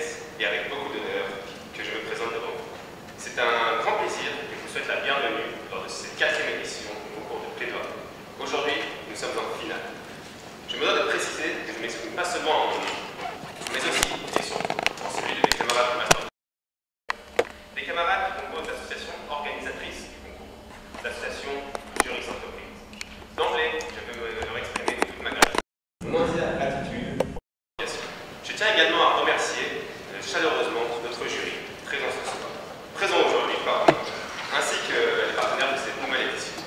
politesse et avec beaucoup d'honneur que je me présente devant vous. C'est un grand plaisir et je vous souhaite la bienvenue lors de cette 4e édition du concours de plaidoirie. Aujourd'hui, nous sommes en finale. Je me dois de préciser que je m'exprime pas seulement en mon nom, mais aussi et surtout en celui de mes camarades qui m'attendent. Des camarades qui composent l'association organisatrice du concours, l'association Juristes Entreprises. D'emblée, je veux leur exprimer toute ma gratitude. Mon entière gratitude. Je tiens également à remercier chaleureusement notre jury présent ce soir, présent aujourd'hui, ainsi que les partenaires de cette nouvelle édition.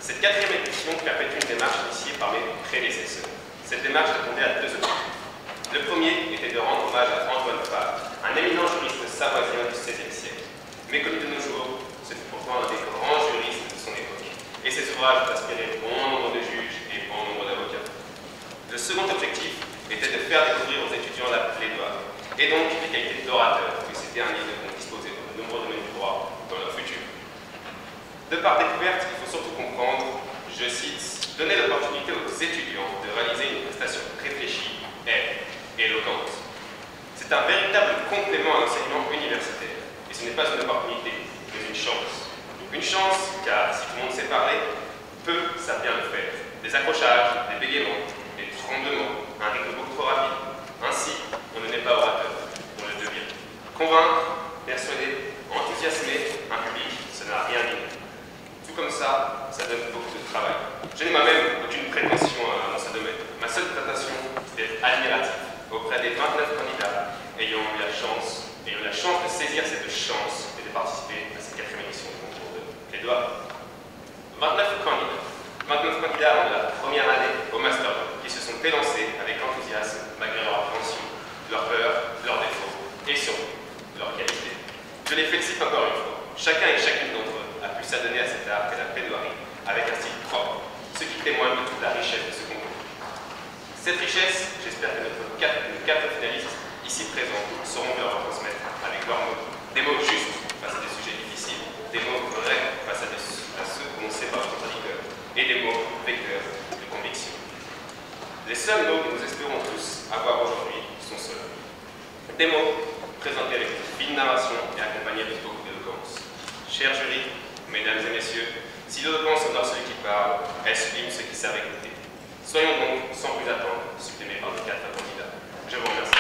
Cette 4e édition perpétue une démarche initiée par mes prédécesseurs. Cette démarche répondait à 2 objectifs. Le premier était de rendre hommage à Antoine Fabre, un éminent juriste savoisien du XVIe siècle. Méconnu de nos jours, ce fut pourtant un des grands juristes de son époque, et ses ouvrages ont inspiré bon nombre de juges et bon nombre d'avocats. Le second objectif était de faire découvrir aux étudiants la plaidoirie, et donc les qualités d'orateur que ces derniers devront disposer dans de nombreux domaines du droit dans leur futur. De par découverte, il faut surtout comprendre, je cite, donner l'opportunité aux étudiants de réaliser une prestation réfléchie et éloquente. C'est un véritable complément à l'enseignement universitaire, et ce n'est pas une opportunité, mais une chance. Une chance, car si tout le monde sait parler, peu savent bien le faire. Des accrochages, des bégaiements, des tremblements, un rythme beaucoup trop rapide. Ainsi, on ne naît pas orateur, on le devient. Convaincre, persuader, enthousiasmer un public, ça n'a rien dit. Tout comme ça donne beaucoup de travail. Je n'ai moi-même aucune prétention dans ce domaine. Ma seule prétention est d'être admiratif auprès des 29 candidats ayant eu la chance de saisir cette chance et de participer à cette 4e édition du concours de plaidoirie. 29 candidats de la première année au Master 2 qui se sont élancés avec enthousiasme malgré leur appréhension, leur peur, leurs défauts et surtout leur qualité. Je les félicite encore une fois. Chacun et chacune d'entre eux a pu s'adonner à cet art qu'est la plaidoirie avec un style propre, ce qui témoigne de toute la richesse de ce concours. Cette richesse, j'espère que nos 4 finalistes ici présents sauront me leur transmettre avec leurs mots. Des mots justes face à des sujets difficiles, des mots vrais face à ceux que l'on sait pas contradicteurs, et des mots vecteurs de conviction. Les seuls mots que nous espérons tous avoir aujourd'hui sont ceux-là. Des mots présentés avec une fine narration et accompagnés de beaucoup d'éloquence. Chers jurys, mesdames et messieurs, si l'éloquence honore celui qui parle, elle sublime ceux qui savent écouter. Soyons donc, sans plus attendre, supplémés par les 4 candidats. Je vous remercie.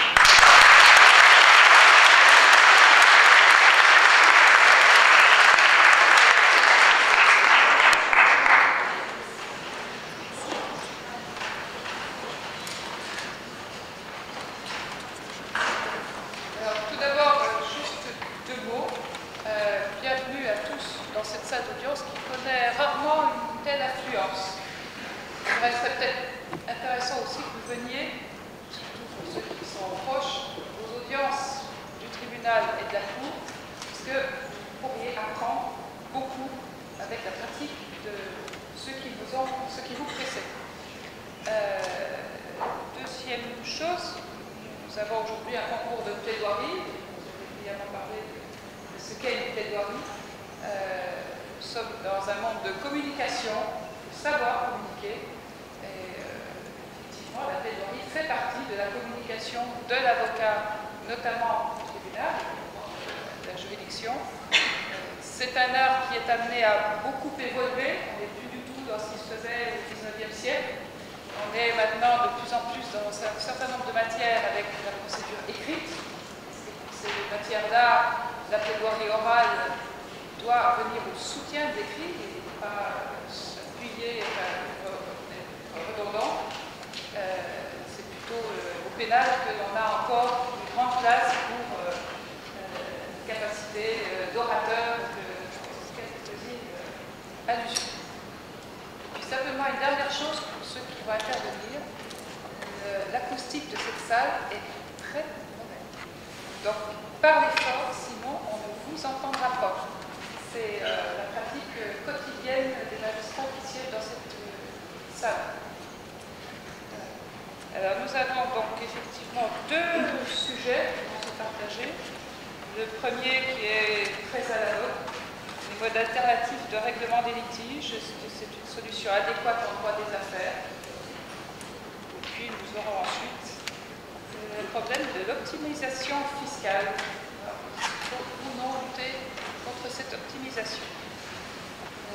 Alors nous avons donc effectivement 2 sujets qui vont se partager. Le premier qui est très à la mode, les modes alternatifs de règlement des litiges. C'est une solution adéquate en droit des affaires. Et puis nous aurons ensuite le problème de l'optimisation fiscale. Alors, pour nous lutter contre cette optimisation.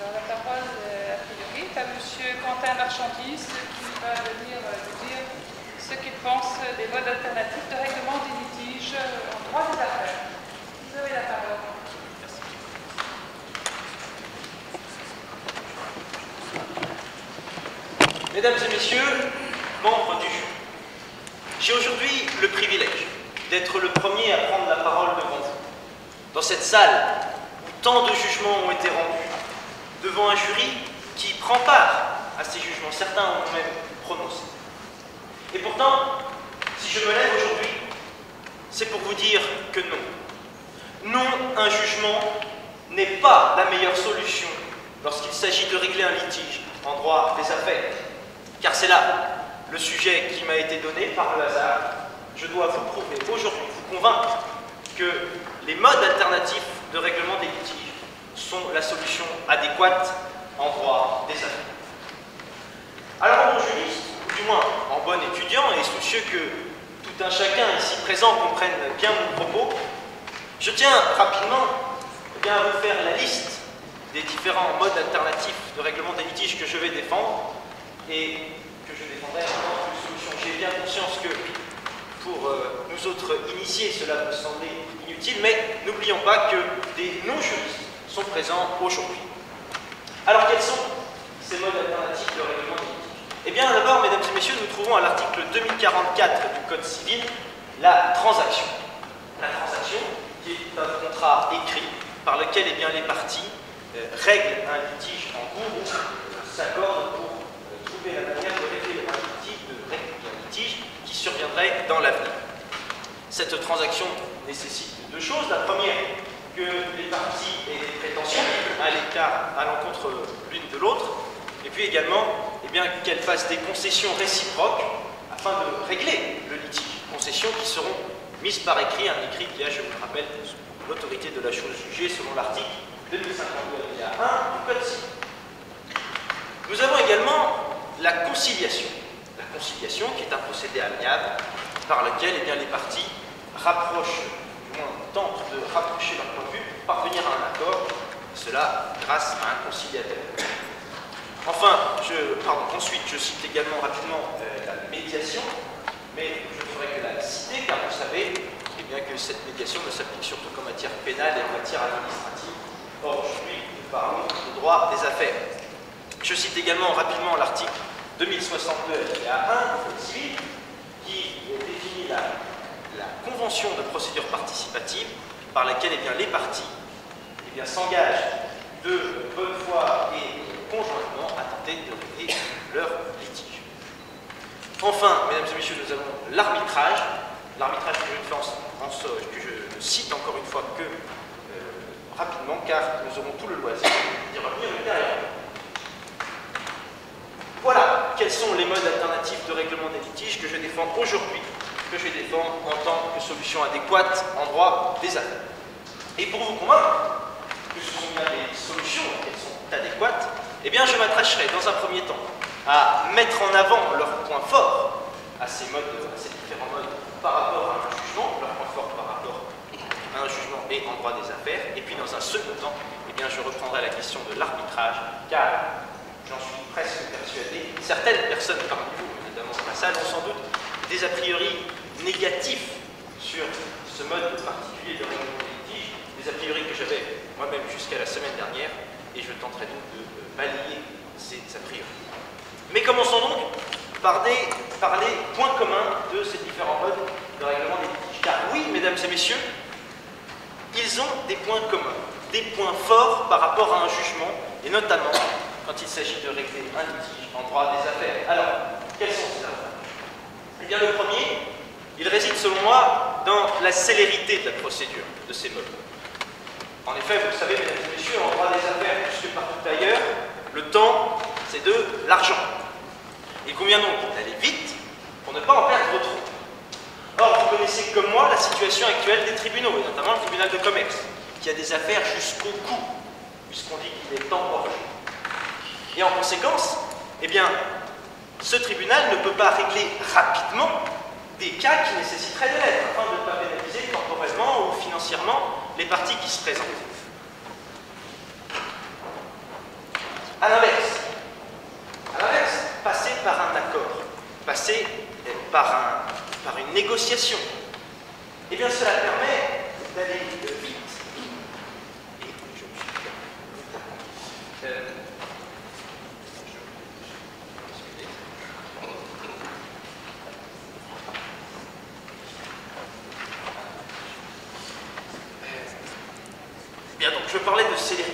Alors, la parole, a priori, est à M. Quentin Marchandise, qui va venir nous dire ce qu'il pense des modes alternatifs de règlement des litiges en droit des affaires. Vous avez la parole. Mesdames et messieurs, membres du jury, j'ai aujourd'hui le privilège d'être le premier à prendre la parole devant vous, dans cette salle où tant de jugements ont été rendus, devant un jury qui prend part à ces jugements, certains ont même prononcé. Et pourtant, si je me lève aujourd'hui, c'est pour vous dire que non. Non, un jugement n'est pas la meilleure solution lorsqu'il s'agit de régler un litige en droit des affaires. Car c'est là le sujet qui m'a été donné par le hasard. Je dois vous prouver aujourd'hui, vous convaincre que les modes alternatifs de règlement des litiges sont la solution adéquate en droit des affaires. Alors, en bon juriste, ou du moins en bon étudiant et soucieux que tout un chacun ici présent comprenne bien mon propos, je tiens rapidement à vous faire la liste des différents modes alternatifs de règlement des litiges que je vais défendre et que je défendrai en tant que solution. J'ai bien conscience que pour nous autres initiés, cela peut sembler inutile, mais n'oublions pas que des non-juristes sont présents aujourd'hui. Alors, quels sont ces modes alternatifs de règlement des litiges? Eh bien, d'abord, mesdames et messieurs, nous trouvons à l'article 2044 du Code civil la transaction. La transaction, qui est un contrat écrit par lequel les parties règlent un litige en cours ou s'accordent pour trouver la manière de régler un litige qui surviendrait dans l'avenir. Cette transaction nécessite deux choses. La première, que les parties aient des prétentions à l'écart, à l'encontre l'une de l'autre, et puis également qu'elles fassent des concessions réciproques afin de régler le litige. Concessions qui seront mises par écrit, un écrit qui a, je vous le rappelle, l'autorité de la chose jugée selon l'article 2052 alinéa 1 du Code civil. Nous avons également la conciliation. La conciliation qui est un procédé amiable par lequel les parties rapprochent, du moins tentent de rapprocher leur point de vue pour parvenir à un accord, et cela grâce à un conciliateur. Enfin, ensuite, je cite également rapidement la médiation, mais je ne ferai que la citer, car vous savez que cette médiation ne s'applique surtout qu'en matière pénale et en matière administrative. Or, aujourd'hui, nous parlons de droit des affaires. Je cite également rapidement l'article 2062 alinéa 1 du Code civil, qui définit la convention de procédure participative par laquelle les parties s'engagent de bonne foi et conjointement à tenter de régler leur litige. Enfin, mesdames et messieurs, nous avons l'arbitrage. L'arbitrage que je cite encore une fois que rapidement, car nous aurons tout le loisir d'y revenir ultérieurement. Voilà quels sont les modes alternatifs de règlement des litiges que je défends aujourd'hui, que je défends en tant que solution adéquate en droit des affaires. Et pour vous convaincre que ce sont bien des solutions qu'elles sont adéquates, je m'attacherai dans un premier temps à mettre en avant leurs points forts à ces différents modes par rapport à un jugement, leurs points forts par rapport à un jugement et en droit des affaires, et puis dans un second temps, je reprendrai la question de l'arbitrage, car j'en suis presque persuadé, certaines personnes parmi vous, notamment dans la salle, ont sans doute des a priori négatifs sur ce mode particulier de règlement des litiges, des a priori que j'avais moi-même jusqu'à la semaine dernière, et je tenterai donc de balayer ces a priori. Mais commençons donc par les points communs de ces différents modes de règlement des litiges. Car oui, mesdames et messieurs, ils ont des points communs, des points forts par rapport à un jugement, et notamment quand il s'agit de régler un litige en droit des affaires. Alors, quels sont ces avantages? Le premier, il réside selon moi dans la célérité de la procédure de ces modes. En effet, vous le savez, mesdames et messieurs, en droit des affaires, plus que partout ailleurs, le temps, c'est de l'argent. Il convient donc d'aller vite pour ne pas en perdre trop. Or, vous connaissez comme moi la situation actuelle des tribunaux, et notamment le tribunal de commerce, qui a des affaires jusqu'au cou, puisqu'on dit qu'il est engorgé. Et en conséquence, ce tribunal ne peut pas régler rapidement des cas qui nécessiteraient de l'aide, afin de ne pas pénaliser temporellement ou financièrement les parties qui se présentent. À l'inverse, passer par un accord, passer par une négociation, eh bien cela permet d'aller vite. Bien, donc je parlais de célérité,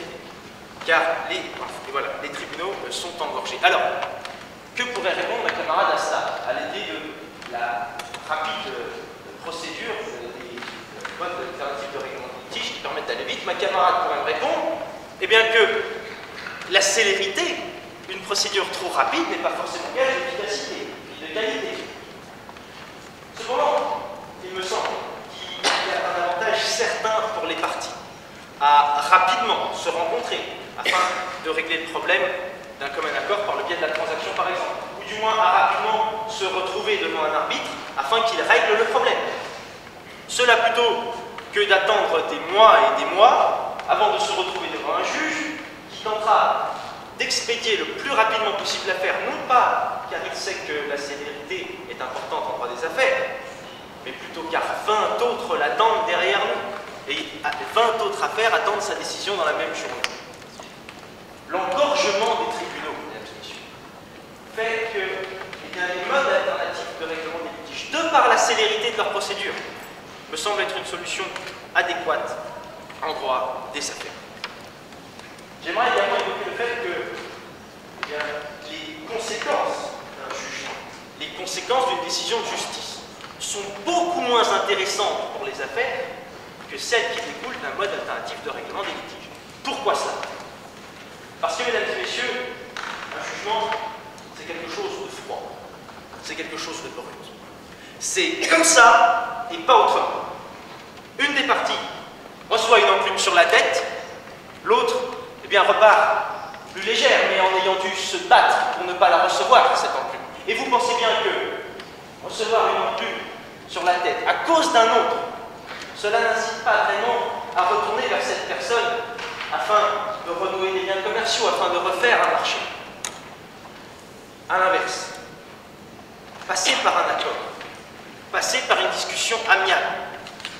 car les tribunaux sont engorgés. Alors, que pourrait répondre ma camarade Asta à l'idée de la rapide procédure des modes alternatifs de règlement de litige qui permettent d'aller vite? Ma camarade pourrait me répondre, eh bien que la célérité, une procédure trop rapide n'est pas forcément gage d'efficacité et de qualité. Cependant, il me semble qu'il y a un avantage certain pour les parties à rapidement se rencontrer afin de régler le problème d'un commun accord par le biais de la transaction par exemple, ou du moins à rapidement se retrouver devant un arbitre afin qu'il règle le problème. Cela plutôt que d'attendre des mois et des mois avant de se retrouver devant un juge qui tentera d'expédier le plus rapidement possible l'affaire, non pas car il sait que la célérité est importante en droit des affaires, mais plutôt car 20 autres l'attendent derrière nous, et 20 autres affaires attendent sa décision dans la même journée. L'engorgement des tribunaux, mesdames et messieurs, fait que les modes alternatifs de règlement des litiges, de par la célérité de leur procédure, me semble être une solution adéquate en droit des affaires. J'aimerais également évoquer le fait que les conséquences d'un jugement, les conséquences d'une décision de justice sont beaucoup moins intéressantes pour les affaires que celles qui découlent d'un mode alternatif de règlement des litiges. Pourquoi cela? Parce que, mesdames et messieurs, un jugement, c'est quelque chose de froid, c'est quelque chose de brut. C'est comme ça et pas autrement. Une des parties reçoit une enclume sur la tête, l'autre, eh bien, repart plus légère, mais en ayant dû se battre pour ne pas la recevoir, cette enclume. Et vous pensez bien que recevoir une enclume sur la tête à cause d'un autre, cela n'incite pas vraiment à retourner vers cette personne afin de renouer des liens commerciaux, afin de refaire un marché. À l'inverse, passer par un accord, passer par une discussion amiable,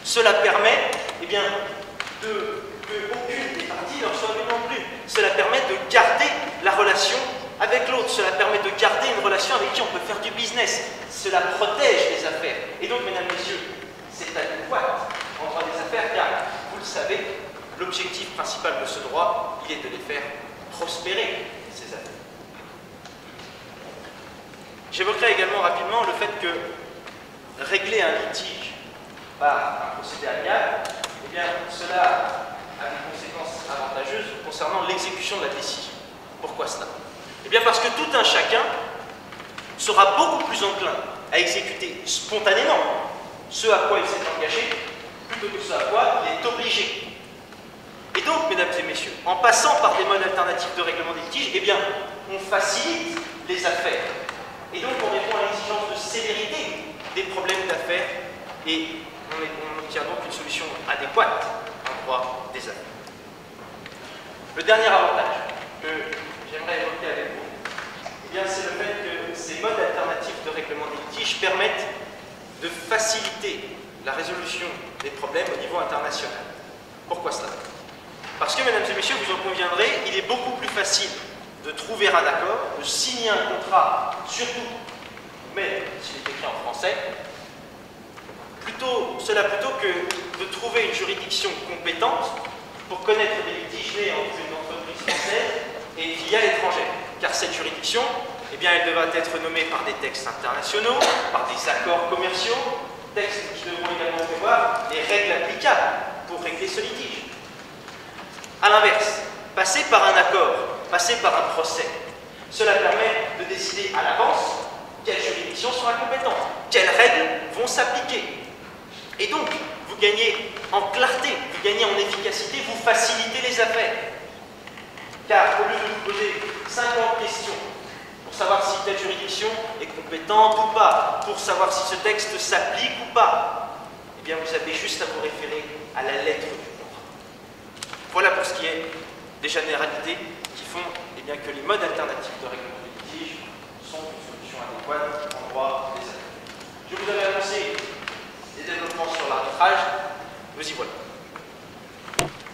cela permet, eh bien, qu'aucune des parties ne reçoive une enclume. Cela permet de garder la relation avec l'autre, cela permet de garder une relation avec qui on peut faire du business, cela protège les affaires. Et donc, mesdames, messieurs, c'est adéquat en droit des affaires, car, vous le savez, l'objectif principal de ce droit, il est de les faire prospérer, ces affaires. J'évoquerai également rapidement le fait que régler un litige par un procédé amiable, eh bien, cela a des conséquences avantageuses concernant l'exécution de la décision. Pourquoi cela? Eh bien, parce que tout un chacun sera beaucoup plus enclin à exécuter spontanément ce à quoi il s'est engagé, plutôt que ce à quoi il est obligé. Et donc, mesdames et messieurs, en passant par des modes alternatifs de règlement des litiges, eh bien, on facilite les affaires. Et donc, on répond à l'exigence de célérité des problèmes d'affaires et on obtient donc une solution adéquate en droit des affaires. Le dernier avantage que j'aimerais évoquer avec vous, eh bien, c'est le fait que ces modes alternatifs de règlement des litiges permettent de faciliter la résolution des problèmes au niveau international. Pourquoi cela? Parce que, mesdames et messieurs, vous en conviendrez, il est beaucoup plus facile de trouver un accord, de signer un contrat, surtout, mais s'il est écrit en français, plutôt que de trouver une juridiction compétente pour connaître des litiges nés entre une entreprise française et une filiale étrangère. Car cette juridiction, eh bien, elle devra être nommée par des textes internationaux, par des accords commerciaux, textes qui devront également prévoir les règles applicables pour régler ce litige. A l'inverse, passer par un accord, passer par un procès, cela permet de décider à l'avance quelle juridiction sera compétente, quelles règles vont s'appliquer. Et donc, vous gagnez en clarté, vous gagnez en efficacité, vous facilitez les affaires. Car au lieu de vous poser 50 questions pour savoir si telle juridiction est compétente ou pas, pour savoir si ce texte s'applique ou pas, eh bien vous avez juste à vous référer à la lettre du contrat. Voilà pour ce qui est des généralités qui font eh bien, que les modes alternatifs de règlement des litiges sont une solution adéquate en droit des affaires. Je vous avais annoncé des développements sur l'arbitrage, nous y voilà.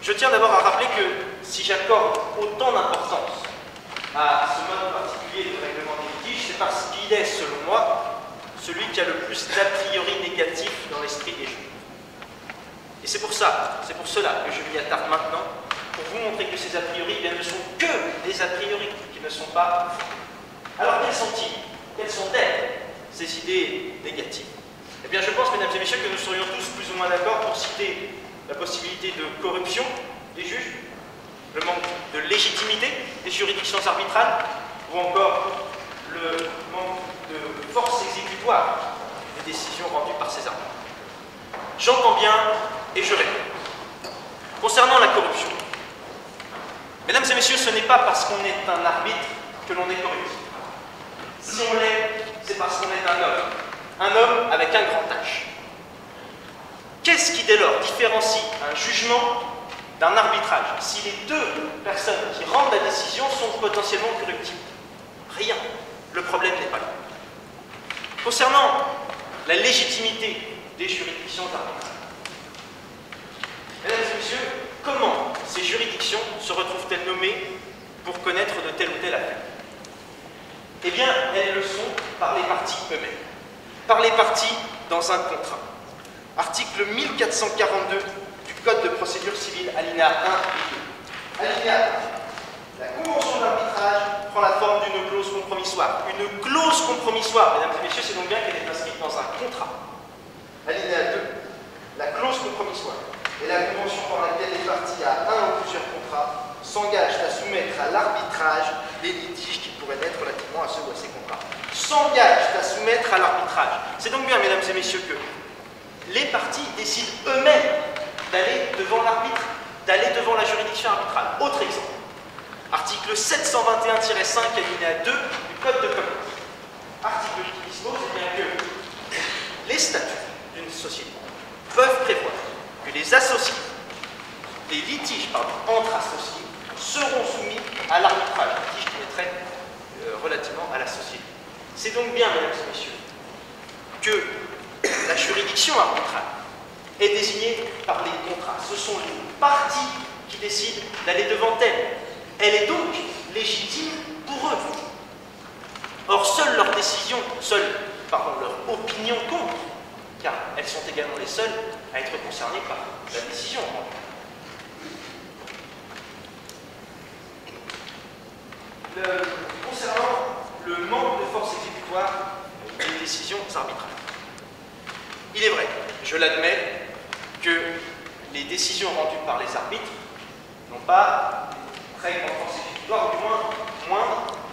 Je tiens d'abord à rappeler que si j'accorde autant d'importance à ce mode particulier de règlement des litiges, c'est parce qu'il est, selon moi, celui qui a le plus d'a priori négatif dans l'esprit des juges. Et c'est pour cela que je m'y attarde maintenant, pour vous montrer que ces a priori ne sont que des a priori, qui ne sont pas fondés. Alors quels sont-ils? Quelles sont-elles, ces idées négatives? Eh bien je pense, mesdames et messieurs, que nous serions tous plus ou moins d'accord pour citer la possibilité de corruption des juges, le manque de légitimité des juridictions arbitrales, ou encore le manque de force exécutoire des décisions rendues par ces arbitres. J'entends bien et je réponds. Concernant la corruption, mesdames et messieurs, ce n'est pas parce qu'on est un arbitre que l'on est corruptible. Si on l'est, c'est parce qu'on est un homme avec un grand H. Qu'est-ce qui, dès lors, différencie un jugement d'un arbitrage si les deux personnes qui rendent la décision sont potentiellement corruptibles? Rien. Le problème n'est pas là. Concernant la légitimité des juridictions arbitrales, mesdames et messieurs, comment ces juridictions se retrouvent-elles nommées pour connaître de telle ou telle affaire? Eh bien, elles le sont par les parties eux-mêmes, par les parties dans un contrat. Article 1442 du Code de procédure civile, alinéa 1 et 2. Alinéa 1. La convention d'arbitrage prend la forme d'une clause compromissoire. Une clause compromissoire, mesdames et messieurs, c'est donc bien qu'elle est inscrite dans un contrat. Alinéa 2. La clause compromissoire est la convention par laquelle les parties à un ou plusieurs contrats s'engagent à soumettre à l'arbitrage les litiges qui pourraient naître relativement à ceux ou à ces contrats. S'engagent à soumettre à l'arbitrage. C'est donc bien, mesdames et messieurs, que les parties décident eux-mêmes d'aller devant l'arbitre, d'aller devant la juridiction arbitrale. Autre exemple. Article 721-5 alinéa 2 du Code de commerce. Article qui dispose bien que les statuts d'une société peuvent prévoir que les associés, les litiges entre associés, seront soumis à l'arbitrage, litige qui mettrait relativement à la société. C'est donc bien, mesdames et messieurs, que la juridiction arbitrale est désignée par les contrats. Ce sont les parties qui décident d'aller devant elle. Elle est donc légitime pour eux. Or, seule leur décision, leur opinion compte, car elles sont également les seules à être concernées par la décision. Concernant le manque de force exécutoire des décisions arbitrales. Il est vrai, je l'admets, que les décisions rendues par les arbitres n'ont pas une très grande force exécutoire, du moins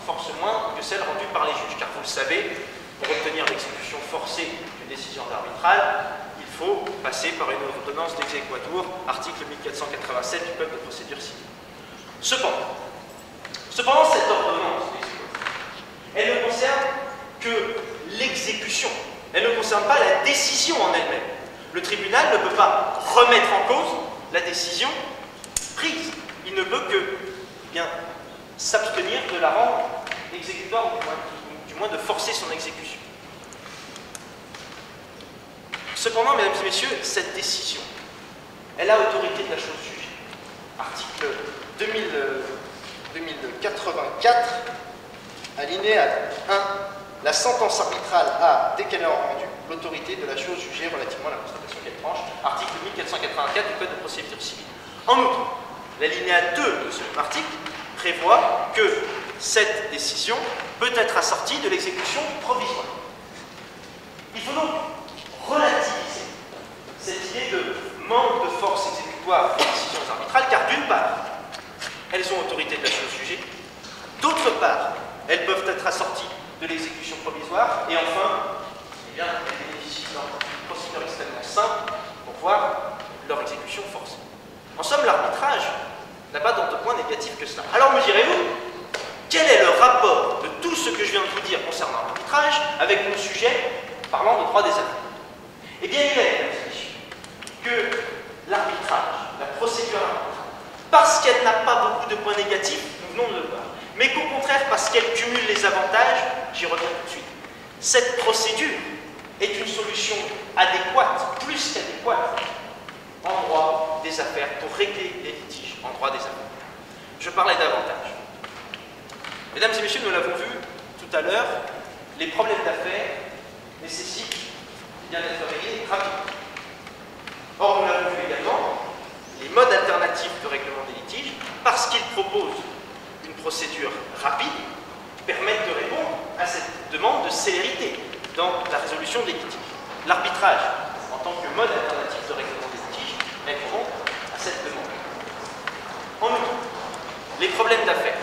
force moindre que celle rendue par les juges. Car vous le savez, pour obtenir l'exécution forcée d'une décision arbitrale, il faut passer par une ordonnance d'exéquatur, article 1487 du Code de procédure civile. Cependant, cette ordonnance d'exéquatur, elle ne concerne que l'exécution. Elle ne concerne pas la décision en elle-même. Le tribunal ne peut pas remettre en cause la décision prise. Il ne peut que s'abstenir de la rendre exécutoire, ou du moins de forcer son exécution. Cependant, mesdames et messieurs, cette décision, elle a autorité de la chose jugée. Article 2084, alinéa 1. La sentence arbitrale a, dès qu'elle est rendue, l'autorité de la chose jugée relativement à la constatation qu'elle tranche. Article 1484 du Code de procédure civile. En outre, l'alinéa 2 de ce même article prévoit que cette décision peut être assortie de l'exécution provisoire. Il faut donc relativiser cette idée de manque de force exécutoire des décisions arbitrales, car d'une part, elles ont autorité de la chose jugée, d'autre part, elles peuvent être assorties de l'exécution provisoire, et enfin, elles bénéficient d'une procédure extrêmement simple pour voir leur exécution forcée. En somme, l'arbitrage n'a pas tant de points négatifs que cela. Alors me direz-vous, quel est le rapport de tous tout ce que je viens de vous dire concernant l'arbitrage avec mon sujet parlant de droit des affaires. Eh bien, il est, mesdames et messieurs, que l'arbitrage, la procédure arbitrale, parce qu'elle n'a pas beaucoup de points négatifs, nous venons de le voir, mais qu'au contraire, parce qu'elle cumule les avantages, j'y reviens tout de suite, cette procédure est une solution adéquate, plus qu'adéquate, en droit des affaires, pour régler les litiges en droit des affaires. Je parlais d'avantages. Mesdames et messieurs, nous l'avons vu tout à l'heure, les problèmes d'affaires nécessitent bien d'être réglés rapidement. Or, nous l'avons vu également, les modes alternatifs de règlement des litiges, parce qu'ils proposent une procédure rapide, permettent de répondre à cette demande de célérité dans la résolution des litiges. L'arbitrage, en tant que mode alternatif de règlement des litiges, répond à cette demande. En outre, les problèmes d'affaires,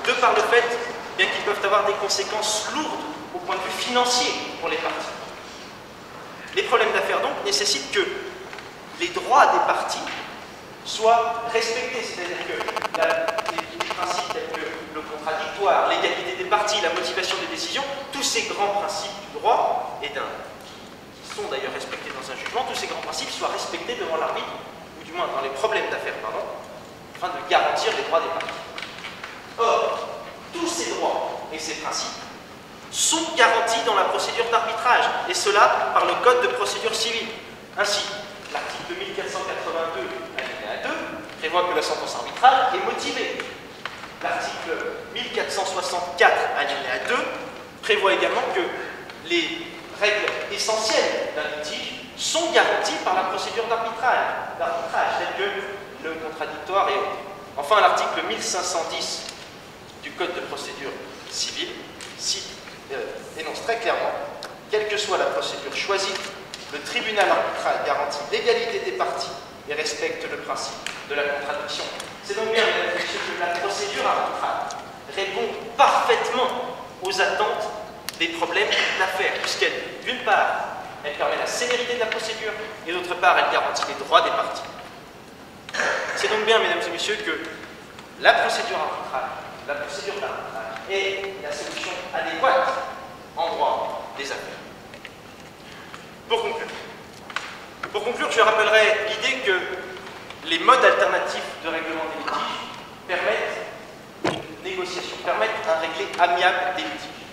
de par le fait bien qu'ils peuvent avoir des conséquences lourdes au point de vue financier pour les parties. Les problèmes d'affaires, donc, nécessitent que les droits des parties soient respectés, c'est-à-dire que les principes tels que le contradictoire, l'égalité des parties, la motivation des décisions, tous ces grands principes du droit, qui sont d'ailleurs respectés dans un jugement, tous ces grands principes soient respectés devant l'arbitre, ou du moins dans les problèmes d'affaires, pardon, afin de garantir les droits des parties. Or, tous ces droits et ces principes sont garantis dans la procédure d'arbitrage, et cela par le Code de procédure civile. Ainsi, l'article 1482, alinéa 2, prévoit que la sentence arbitrale est motivée. L'article 1464, alinéa 2, prévoit également que les règles essentielles d'un litige sont garanties par la procédure d'arbitrage, telles que le contradictoire et autres. Enfin, l'article 1510 du Code de procédure civile énonce très clairement, quelle que soit la procédure choisie, le tribunal arbitral garantit l'égalité des parties et respecte le principe de la contradiction. C'est donc bien, mesdames et messieurs, que la procédure arbitrale répond parfaitement aux attentes des problèmes d'affaires, puisqu'elle, d'une part, elle permet la célérité de la procédure, et d'autre part, elle garantit les droits des parties. C'est donc bien, mesdames et messieurs, que la procédure arbitrale, la procédure d'arbitrage est la solution adéquate en droit des affaires. Pour conclure, je rappellerai l'idée que les modes alternatifs de règlement des litiges permettent une négociation, permettent un réglé amiable des litiges.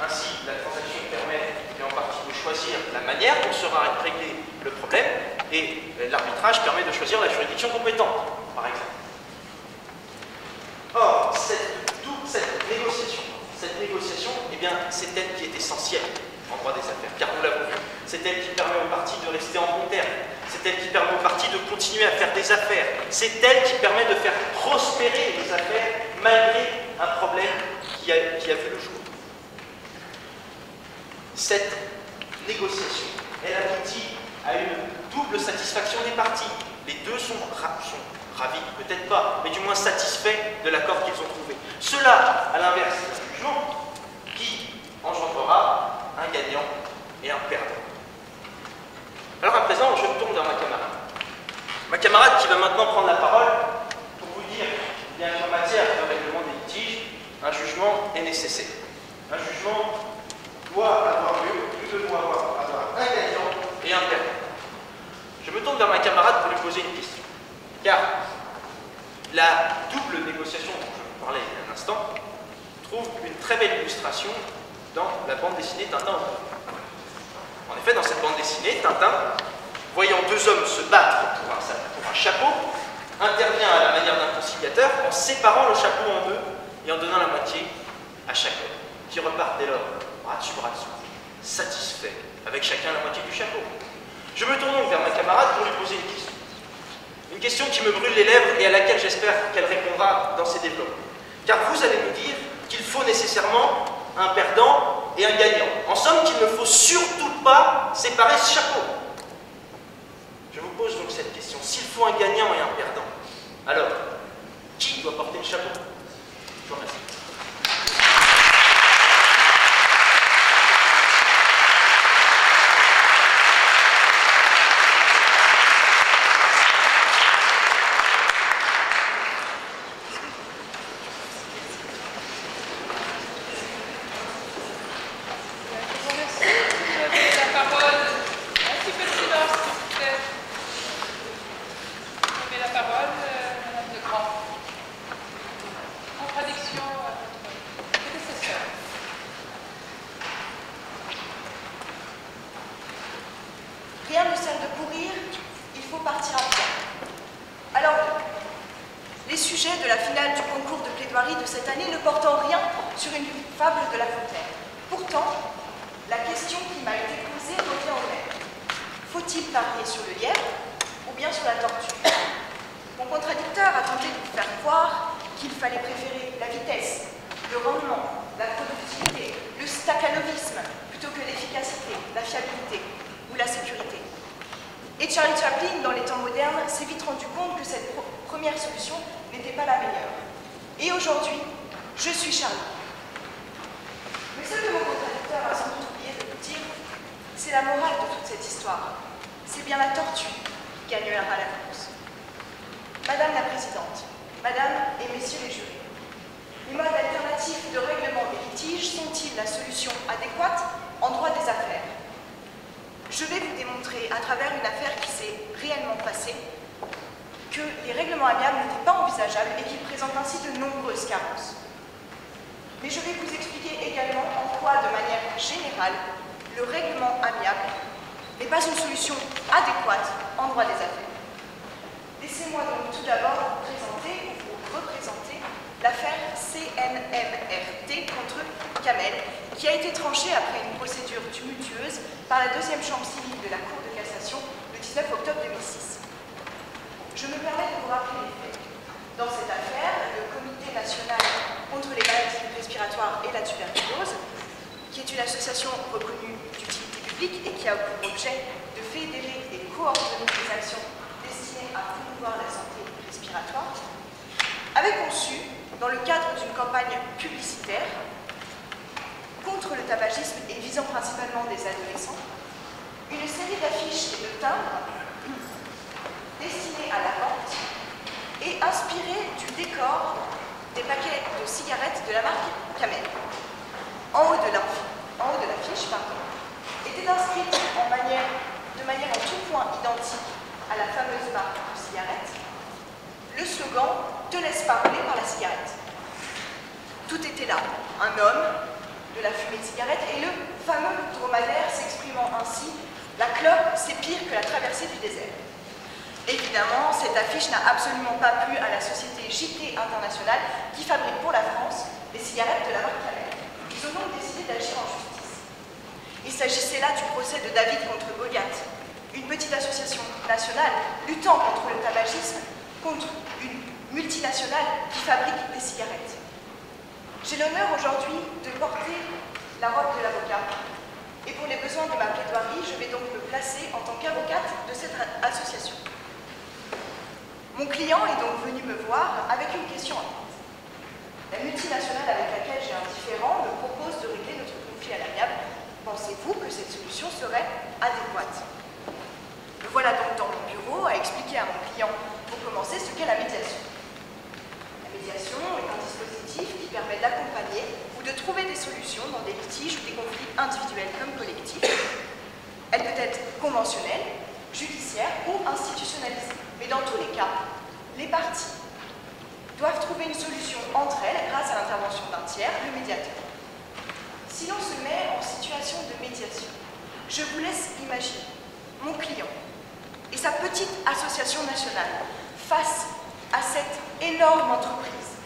Ainsi, la transaction permet en partie de choisir la manière dont sera réglé le problème, et l'arbitrage permet de choisir la juridiction compétente, par exemple. Or, cette négociation, eh bien, c'est elle qui est essentielle en droit des affaires, car nous l'avons vu, c'est elle qui permet aux parties de rester en bon terme, c'est elle qui permet aux parties de continuer à faire des affaires, c'est elle qui permet de faire prospérer les affaires malgré un problème qui a vu le jour. Cette négociation, elle aboutit à une double satisfaction des parties. Les deux sont ravis, peut-être pas, mais du moins satisfaits de l'accord qu'ils ont trouvé. Cela, à l'inverse d'un jugement, qui engendrera un gagnant et un perdant. Alors à présent, je me tourne vers ma camarade. Ma camarade qui va maintenant prendre la parole pour vous dire qu'en matière de règlement des litiges, un jugement est nécessaire. Un jugement doit avoir lieu, nous devons avoir un gagnant et un perdant. Je me tourne vers ma camarade pour lui poser une question. Car la double négociation dont je vous parlais il y a un instant trouve une très belle illustration dans la bande dessinée Tintin. En effet, dans cette bande dessinée, Tintin, voyant deux hommes se battre pour un chapeau, intervient à la manière d'un conciliateur en séparant le chapeau en deux et en donnant la moitié à chaque homme, qui repartent dès lors bras dessus, satisfaits, avec chacun la moitié du chapeau. Je me tourne donc vers ma camarade pour lui poser une question. Une question qui me brûle les lèvres et à laquelle j'espère qu'elle répondra dans ses développements. Car vous allez me dire qu'il faut nécessairement un perdant et un gagnant. En somme, qu'il ne faut surtout pas séparer ce chapeau. Je vous pose donc cette question. S'il faut un gagnant et un perdant, alors, qui doit porter le chapeau? Je vous remercie. sujet de la finale du concours de plaidoirie de cette année ne porte en rien sur une fable de La Fontaine. Pourtant, la question qui m'a été posée revient au même. Faut-il parier sur le lièvre ou bien sur la tortue? Mon contradicteur a tenté de vous faire croire qu'il fallait préférer la vitesse, le rendement, la productivité, le staccanovisme, plutôt que l'efficacité, la fiabilité ou la sécurité. Et Charlie Chaplin, dans les temps modernes, s'est vite rendu compte que cette première solution n'était pas la meilleure. Et aujourd'hui, je suis Charlie. Mais ce que mon contradicteur a sans doute oublié de vous dire, c'est la morale de toute cette histoire. C'est bien la tortue qui gagnera la course. Madame la Présidente, Madame et Messieurs les jurés, les modes alternatifs de règlement des litiges sont-ils la solution adéquate en droit des affaires? Je vais vous démontrer, à travers une affaire qui s'est réellement passée, que les règlements amiables n'étaient pas envisageables et qu'ils présentent ainsi de nombreuses carences. Mais je vais vous expliquer également en quoi, de manière générale, le règlement amiable n'est pas une solution adéquate en droit des affaires. Laissez-moi donc tout d'abord présenter ou vous représenter l'affaire CNMRT contre Kamel, qui a été tranchée après une procédure tumultueuse par la deuxième chambre civile de la Cour de cassation le 19 octobre 2006. Je me permets de vous rappeler les faits. Dans cette affaire, le Comité national contre les maladies respiratoires et la tuberculose, qui est une association reconnue d'utilité publique et qui a pour objet de fédérer et coordonner des actions destinées à promouvoir la santé respiratoire, avait conçu, dans le cadre d'une campagne publicitaire contre le tabagisme et visant principalement des adolescents, une série d'affiches et de timbres destinés à la vente et inspirés du décor des paquets de cigarettes de la marque Camel. En haut de l'affiche, était inscrite de manière en tout point identique à la fameuse marque de cigarettes, le slogan « Te laisse pas rouler par la cigarette ». Tout était là, un homme, de la fumée de cigarette et le fameux dromadaire s'exprimant ainsi « La clope, c'est pire que la traversée du désert ». Évidemment, cette affiche n'a absolument pas plu à la société JT International qui fabrique pour la France les cigarettes de la marque Camel. Ils ont donc décidé d'agir en justice. Il s'agissait là du procès de David contre Goliath, une petite association nationale luttant contre le tabagisme contre une multinationale qui fabrique des cigarettes. J'ai l'honneur aujourd'hui de porter la robe de l'avocat et pour les besoins de ma plaidoirie, je vais donc me placer en tant qu'avocate de cette association. Mon client est donc venu me voir avec une question en tête. La multinationale avec laquelle j'ai un différend me propose de régler notre conflit à l'amiable. Pensez-vous que cette solution serait adéquate? Me voilà donc dans mon bureau à expliquer à mon client, pour commencer, ce qu'est la médiation. La médiation est un dispositif qui permet d'accompagner ou de trouver des solutions dans des litiges ou des conflits individuels comme collectifs. Elle peut être conventionnelle, judiciaire ou institutionnalisée. Mais dans tous les cas, les parties doivent trouver une solution entre elles grâce à l'intervention d'un tiers, le médiateur. Si l'on se met en situation de médiation, je vous laisse imaginer mon client et sa petite association nationale face à cette énorme entreprise,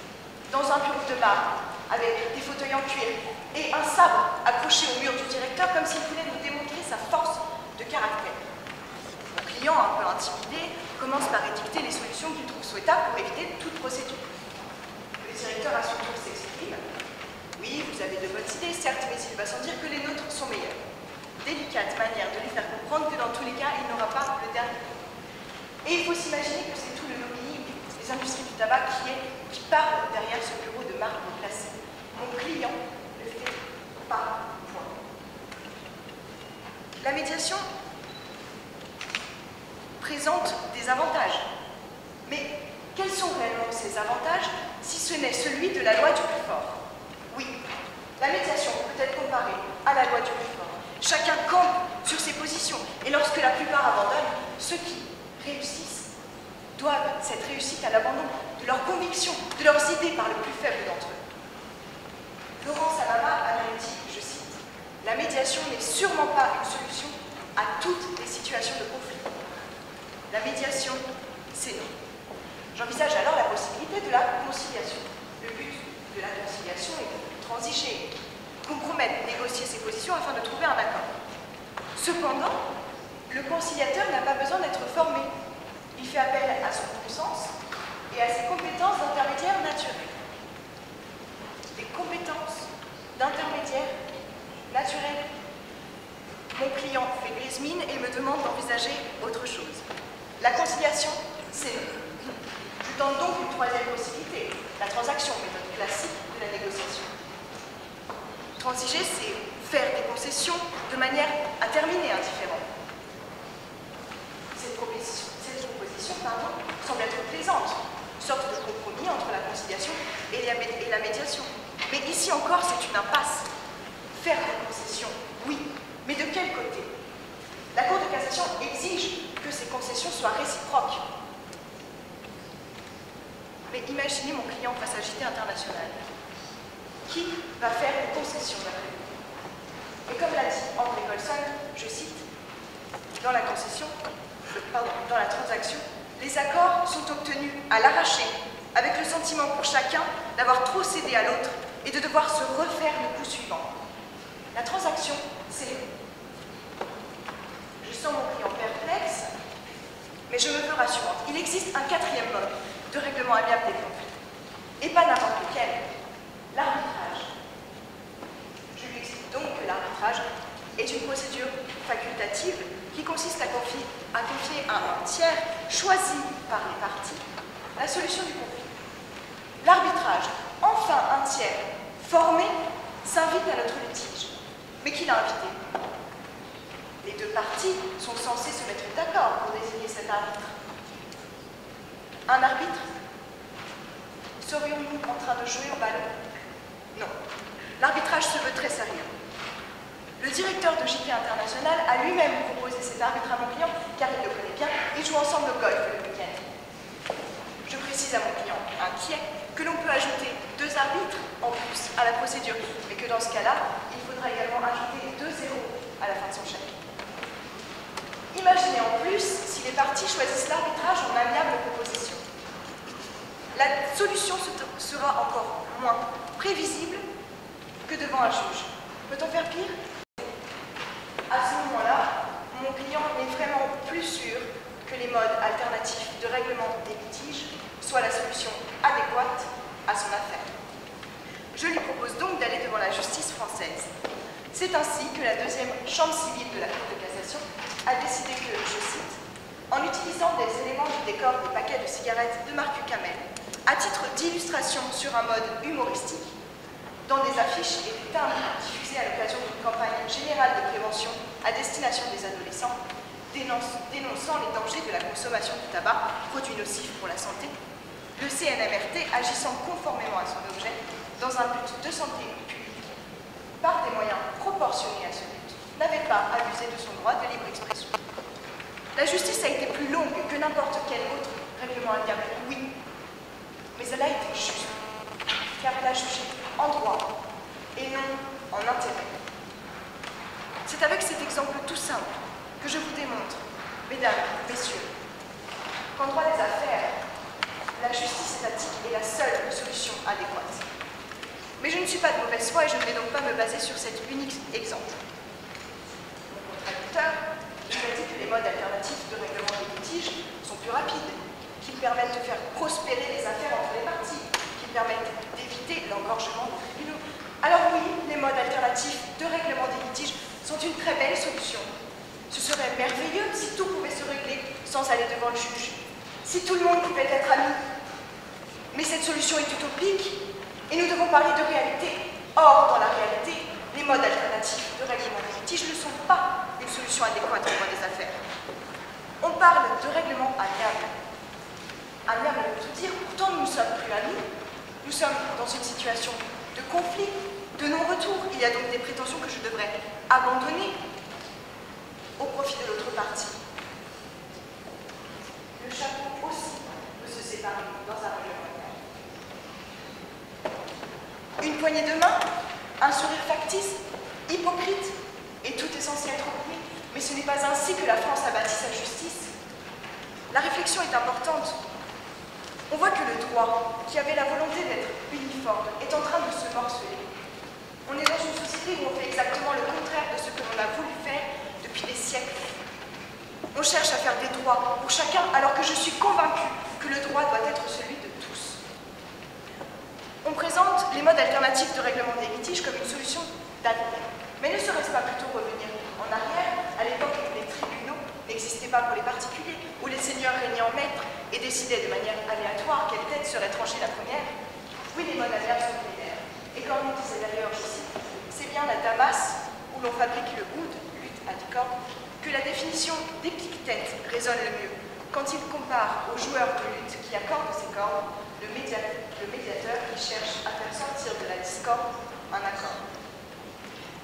dans un bureau de bar, avec des fauteuils en cuir et un sabre accroché au mur du directeur comme s'il voulait nous démontrer sa force de caractère. Mon client, un peu intimidé, commence par édicter les solutions qu'il trouve souhaitables pour éviter toute procédure. Le directeur à son tour s'exprime. Oui, vous avez de bonnes idées, certes, mais il va sans dire que les nôtres sont meilleures. Délicate manière de lui faire comprendre que dans tous les cas, il n'aura pas le dernier mot. Et il faut s'imaginer que c'est tout le lobbying des industries du tabac qui parle derrière ce bureau de marbre placé. Mon client ne fait pas point. La médiation présente des avantages. Mais quels sont réellement ces avantages si ce n'est celui de la loi du plus fort? Oui, la médiation peut être comparée à la loi du plus fort. Chacun campe sur ses positions et lorsque la plupart abandonnent, ceux qui réussissent doivent cette réussite à l'abandon de leurs convictions, de leurs idées par le plus faible d'entre eux. Laurence Alama a même dit, je cite, « La médiation n'est sûrement pas une solution à toutes les situations de conflit. La médiation, c'est non. J'envisage alors la possibilité de la conciliation. Le but de la conciliation est de transiger, compromettre, négocier ses positions afin de trouver un accord. Cependant, le conciliateur n'a pas besoin d'être formé. Il fait appel à son bon sens et à ses compétences d'intermédiaire naturel. Les compétences d'intermédiaire naturel. Mon client fait grise mine et me demande d'envisager autre chose. La conciliation, c'est non. Je tente donc une troisième possibilité, la transaction, méthode classique de la négociation. Transiger, c'est faire des concessions de manière à terminer un différend. Cette proposition semble être plaisante, une sorte de compromis entre la conciliation et la médiation. Mais ici encore, c'est une impasse. Faire des concessions, oui, mais de quel côté? La Cour de cassation exige que ces concessions soient réciproques. Mais imaginez mon client face à JT International. Qui va faire des concessions d'après vous? Et comme l'a dit André Colson, je cite, dans la transaction, les accords sont obtenus à l'arraché, avec le sentiment pour chacun d'avoir trop cédé à l'autre et de devoir se refaire le coup suivant. La transaction, c'est... Je sens mon client perplexe, mais je me veux rassurante. Il existe un quatrième mode de règlement amiable des conflits, et pas n'importe lequel, l'arbitrage. Je lui explique donc que l'arbitrage est une procédure facultative qui consiste à confier à un tiers choisi par les parties la solution du conflit. L'arbitrage, enfin un tiers formé, s'invite à notre litige. Mais qui l'a invité? Les deux parties sont censées se mettre d'accord pour désigner cet arbitre. Un arbitre? Serions-nous en train de jouer au ballon? Non. L'arbitrage se veut très sérieux. Le directeur de JT International a lui-même proposé cet arbitre à mon client, car il le connaît bien, ils jouent ensemble au golf le week-end. Je précise à mon client, inquiet, que l'on peut ajouter 2 arbitres en plus à la procédure, mais que dans ce cas-là, il faudra également ajouter 2 zéros à la fin de son chèque. Imaginez en plus si les parties choisissent l'arbitrage en amiable proposition. La solution sera encore moins prévisible que devant un juge. Peut-on faire pire? À ce moment-là, mon client n'est vraiment plus sûr que les modes alternatifs de règlement des litiges soient la solution adéquate à son affaire. Je lui propose donc d'aller devant la justice française. C'est ainsi que la deuxième chambre civile de la Cour de cassation a décidé que, je cite, en utilisant des éléments du décor des paquets de cigarettes de marque Camel, à titre d'illustration sur un mode humoristique, dans des affiches et des timbres diffusés à l'occasion d'une campagne générale de prévention à destination des adolescents, dénonçant les dangers de la consommation du tabac, produit nocif pour la santé, le CNMRT, agissant conformément à son objet, dans un but de santé publique, par des moyens proportionnés à ce but, n'avait pas abusé de son droit de libre expression. La justice a été plus longue que n'importe quel autre règlement amiable, oui, mais elle a été juste, car elle a jugé en droit et non en intérêt. C'est avec cet exemple tout simple que je vous démontre, mesdames, messieurs, qu'en droit des affaires, la justice étatique est la seule solution adéquate. Mais je ne suis pas de mauvaise foi et je ne vais donc pas me baser sur cet unique exemple. Mon contradicteur nous a dit que les modes alternatifs de règlement des litiges sont plus rapides, qu'ils permettent de faire prospérer les affaires entre les parties, qui permettent d'éviter l'engorgement des tribunaux. Alors oui, les modes alternatifs de règlement des litiges sont une très belle solution. Ce serait merveilleux si tout pouvait se régler sans aller devant le juge, si tout le monde pouvait être ami. Mais cette solution est utopique et nous devons parler de réalité. Or, dans la réalité, les modes alternatifs de règlement des litiges ne sont pas une solution adéquate au droit des affaires. On parle de règlement amiable. Amiable veut tout dire, pourtant nous ne sommes plus amis. Nous sommes dans une situation de conflit, de non-retour. Il y a donc des prétentions que je devrais abandonner au profit de l'autre partie. Le chapeau aussi peut se séparer dans un règlement amiable. Une poignée de main, un sourire factice, hypocrite, et tout est censé être oublié. Mais ce n'est pas ainsi que la France a bâti sa justice. La réflexion est importante. On voit que le droit, qui avait la volonté d'être uniforme, est en train de se morceler. On est dans une société où on fait exactement le contraire de ce que l'on a voulu faire depuis des siècles. On cherche à faire des droits pour chacun, alors que je suis convaincue que le droit doit être celui de tous. On présente les modes alternatifs de règlement des litiges comme une solution d'avenir. Mais ne serait-ce pas plutôt revenir en arrière, à l'époque où les tribunaux n'existaient pas pour les particuliers, où les seigneurs régnaient en maître et décidaient de manière aléatoire quelle tête serait tranchée la première? Oui, les modes amiables sont millénaires. Et comme on disait d'ailleurs, je cite, c'est bien à Damas, où l'on fabrique le oud, lutte ad corps, que la définition d'Épictète résonne le mieux, quand il compare au joueur de lutte qui accorde ses cordes, le médiateur qui cherche à faire sortir de la discorde un accord.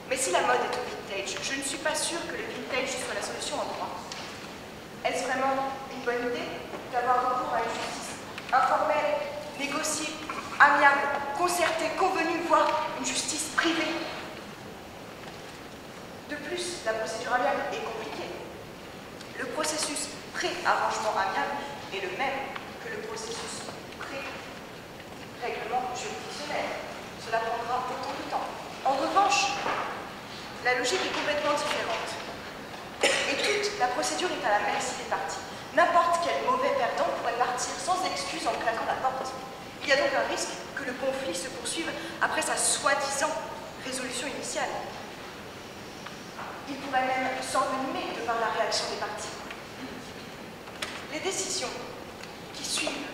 Mais si la mode est au vintage, je ne suis pas sûre que le vintage soit la solution en droit. Est-ce vraiment une bonne idée d'avoir recours à une justice informelle, négociée, amiable, concertée, convenue, voire une justice privée? De plus, la procédure amiable est compliquée. Le processus pré-arrangement amiable est le même que le processus pré-règlement juridictionnel. Cela prendra autant de temps. En revanche, la logique est complètement différente. Et toute la procédure est à la merci des parties. N'importe quel mauvais perdant pourrait partir sans excuse en claquant la porte. Il y a donc un risque que le conflit se poursuive après sa soi-disant résolution initiale. Il pourrait même s'envenimer de par la réaction des parties. Les décisions qui suivent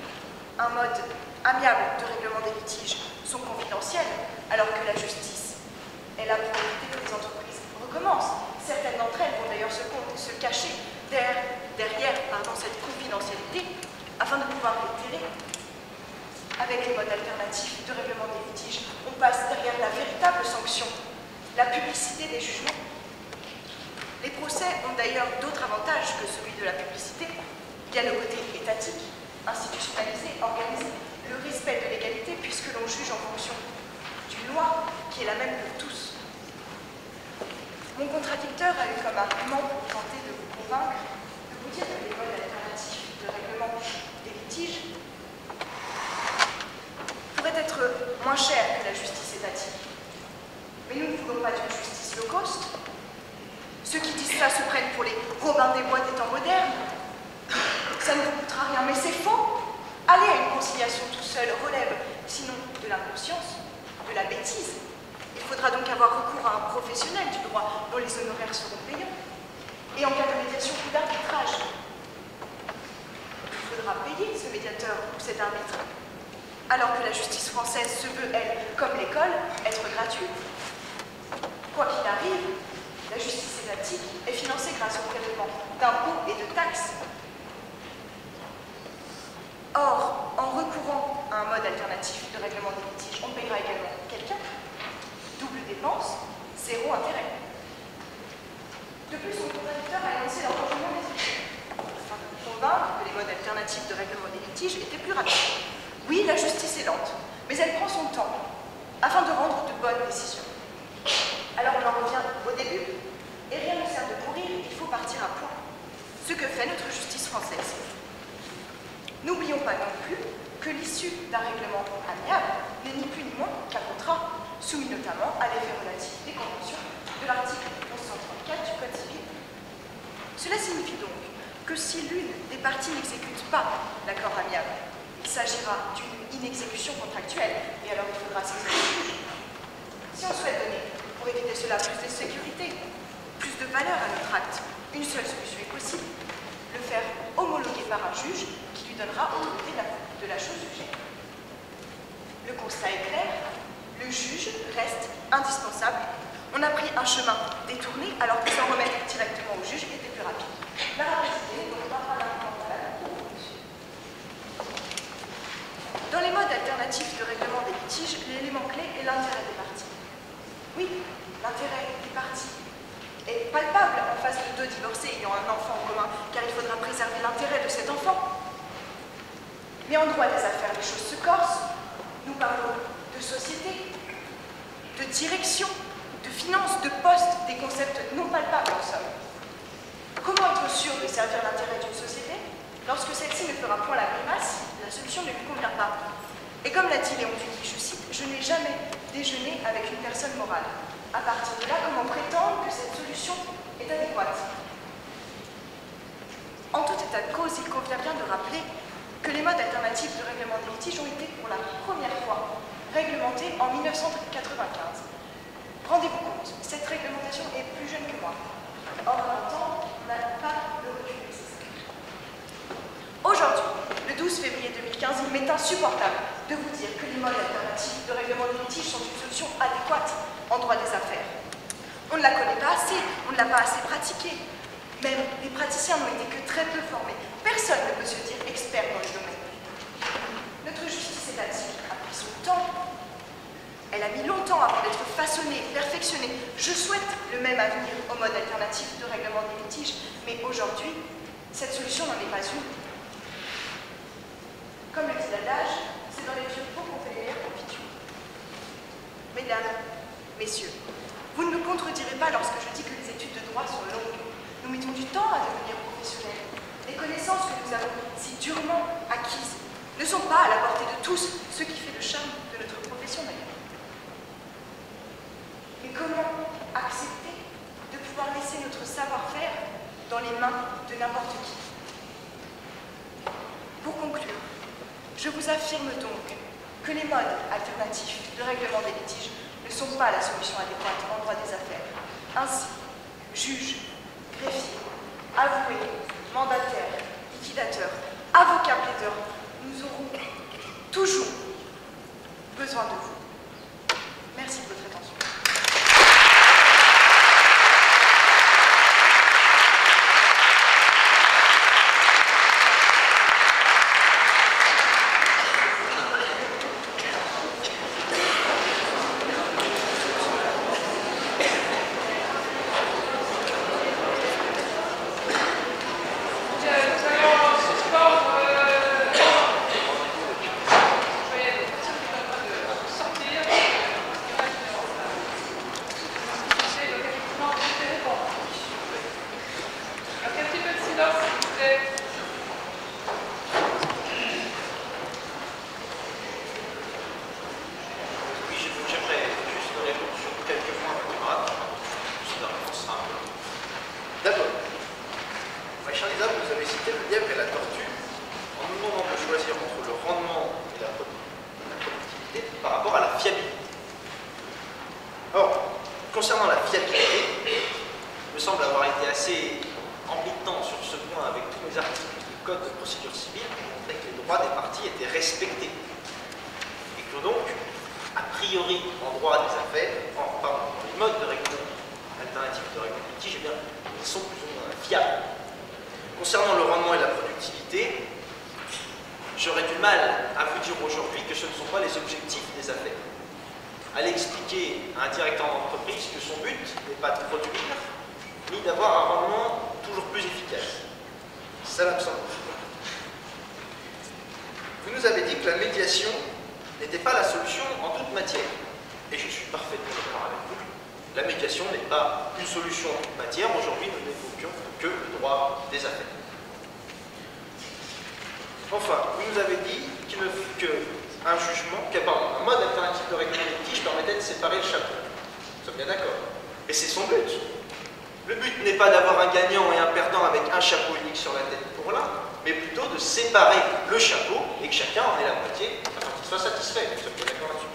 un mode amiable de règlement des litiges sont confidentielles, alors que la justice est là pour éviter que les entreprises recommencent. Certaines d'entre elles vont d'ailleurs se cacher derrière cette confidentialité afin de pouvoir l'étirer. Avec les modes alternatifs de règlement des litiges, on passe derrière la véritable sanction, la publicité des jugements. Les procès ont d'ailleurs d'autres avantages que celui de la publicité. Il y a le côté étatique, institutionnalisé, organisé, le respect de l'égalité puisque l'on juge en fonction d'une loi qui est la même pour tous. Mon contradicteur a eu comme argument pour tenter de vous convaincre de vous dire que les modes alternatifs de règlement des litiges pourraient être moins chers que la justice étatique. Mais nous ne voulons pas d'une justice low cost. Ceux qui disent ça se prennent pour les Robins des Bois des temps modernes. Ça ne vous coûtera rien, mais c'est faux. Aller à une conciliation tout seul relève, sinon de l'inconscience, de la bêtise. Il faudra donc avoir recours à un professionnel du droit dont les honoraires seront payants. Et en cas de médiation ou d'arbitrage, il faudra payer ce médiateur ou cet arbitre. Alors que la justice française se veut, elle, comme l'école, être gratuite. Quoi qu'il arrive, la justice étatique est financée grâce au prélèvement d'impôts et de taxes. Or, en recourant à un mode alternatif de règlement des litiges, on payera également quelqu'un. Double dépense, zéro intérêt. De plus, son contradicteur a énoncé l'engagement des litiges, afin de nous convaincre que les modes alternatifs de règlement des litiges étaient plus rapides. Oui, la justice est lente, mais elle prend son temps afin de rendre de bonnes décisions. Alors on en revient au début, et rien ne sert de courir, il faut partir à point. Ce que fait notre justice française. N'oublions pas non plus que l'issue d'un règlement amiable n'est ni plus ni moins qu'un contrat, soumis notamment à l'effet relatif des conventions de l'article 1134 du Code civil. Cela signifie donc que si l'une des parties n'exécute pas l'accord amiable, il s'agira d'une inexécution contractuelle, et alors il faudra saisir le juge. Si on souhaite donner, pour éviter cela, plus de sécurité, plus de valeur à notre acte, une seule solution est possible, le faire homologuer par un juge qui lui donnera autorité de la chose jugée. Le constat est clair, le juge reste indispensable. On a pris un chemin détourné alors que s'en remettre directement au juge était plus rapide. La rapidité n'est donc pas fondamental valable pour vous. Dans les modes alternatifs de règlement des litiges, l'élément clé est l'intérêt des parties. Oui, l'intérêt des parties est palpable en face de deux divorcés ayant un enfant en commun, car il faudra préserver l'intérêt de cet enfant. Mais en droit des affaires, les choses se corsent. Nous parlons de société, de direction, de finance, de poste, des concepts non palpables en somme. Comment être sûr de servir l'intérêt d'une société lorsque celle-ci ne fera point la grimace, la la solution ne lui convient pas. Et comme l'a dit Léon Duny, je cite, « Je n'ai jamais déjeuné avec une personne morale. » À partir de là, comment prétendre que cette solution est adéquate? En tout état de cause, il convient bien de rappeler que les modes alternatifs de règlement des litiges ont été pour la première fois réglementés en 1995. Rendez-vous compte, cette réglementation est plus jeune que moi. Or, en même temps, on n'a pas le recul nécessaire. Aujourd'hui, le 12 février 2015, il m'est insupportable de vous dire que les modes alternatifs de règlement des litiges sont une solution adéquate en droit des affaires. On ne la connaît pas assez, on ne l'a pas assez pratiquée. Même les praticiens n'ont été que très peu formés. Personne ne peut se dire expert dans le domaine. Notre justice étatique a pris son temps. Elle a mis longtemps avant d'être façonnée, perfectionnée. Je souhaite le même avenir au mode alternatif de règlement des litiges, mais aujourd'hui, cette solution n'en est pas une. Comme le dit l'adage, c'est dans les vieux pots qu'on fait les meilleures confitures. Mesdames, messieurs, vous ne me contredirez pas lorsque je dis que les études de droit sont longues. Nous mettons du temps à devenir professionnels. Les connaissances que nous avons si durement acquises ne sont pas à la portée de tous, ce qui fait le charme de notre profession d'ailleurs. Mais comment accepter de pouvoir laisser notre savoir-faire dans les mains de n'importe qui? Pour conclure, je vous affirme donc que les modes alternatifs de règlement des litiges ne sont pas la solution adéquate en droit des affaires. Ainsi, juges, greffiers, avoués, mandataires, liquidateurs, avocats plaideurs, nous aurons toujours besoin de vous. Merci de votre attention. Concernant la fiabilité, il me semble avoir été assez embêtant sur ce point avec tous les articles du Code de procédure civile pour montrer que les droits des parties étaient respectés. Et que donc, a priori, en droit des affaires, dans les modes de règlement alternatifs de règlement de litige, eh bien, ils sont plus ou moins fiables. Concernant le rendement et la productivité, j'aurais du mal à vous dire aujourd'hui que ce ne sont pas les objectifs des affaires. Aller expliquer à un directeur d'entreprise que son but n'est pas de produire, ni d'avoir un rendement toujours plus efficace. Ça me semble. Vous nous avez dit que la médiation n'était pas la solution en toute matière. Et je suis parfaitement d'accord avec vous. La médiation n'est pas une solution en toute matière. Aujourd'hui, nous n'évoquions que le droit des affaires. Enfin, vous nous avez dit qu'il ne fut qu'un jugement, un mode alternatif de règlement des litiges permettait de séparer le chapeau. Nous sommes bien d'accord. Et c'est son but. Le but n'est pas d'avoir un gagnant et un perdant avec un chapeau unique sur la tête pour l'un, mais plutôt de séparer le chapeau et que chacun en ait la moitié afin qu'il soit satisfait. Nous sommes bien d'accord là-dessus.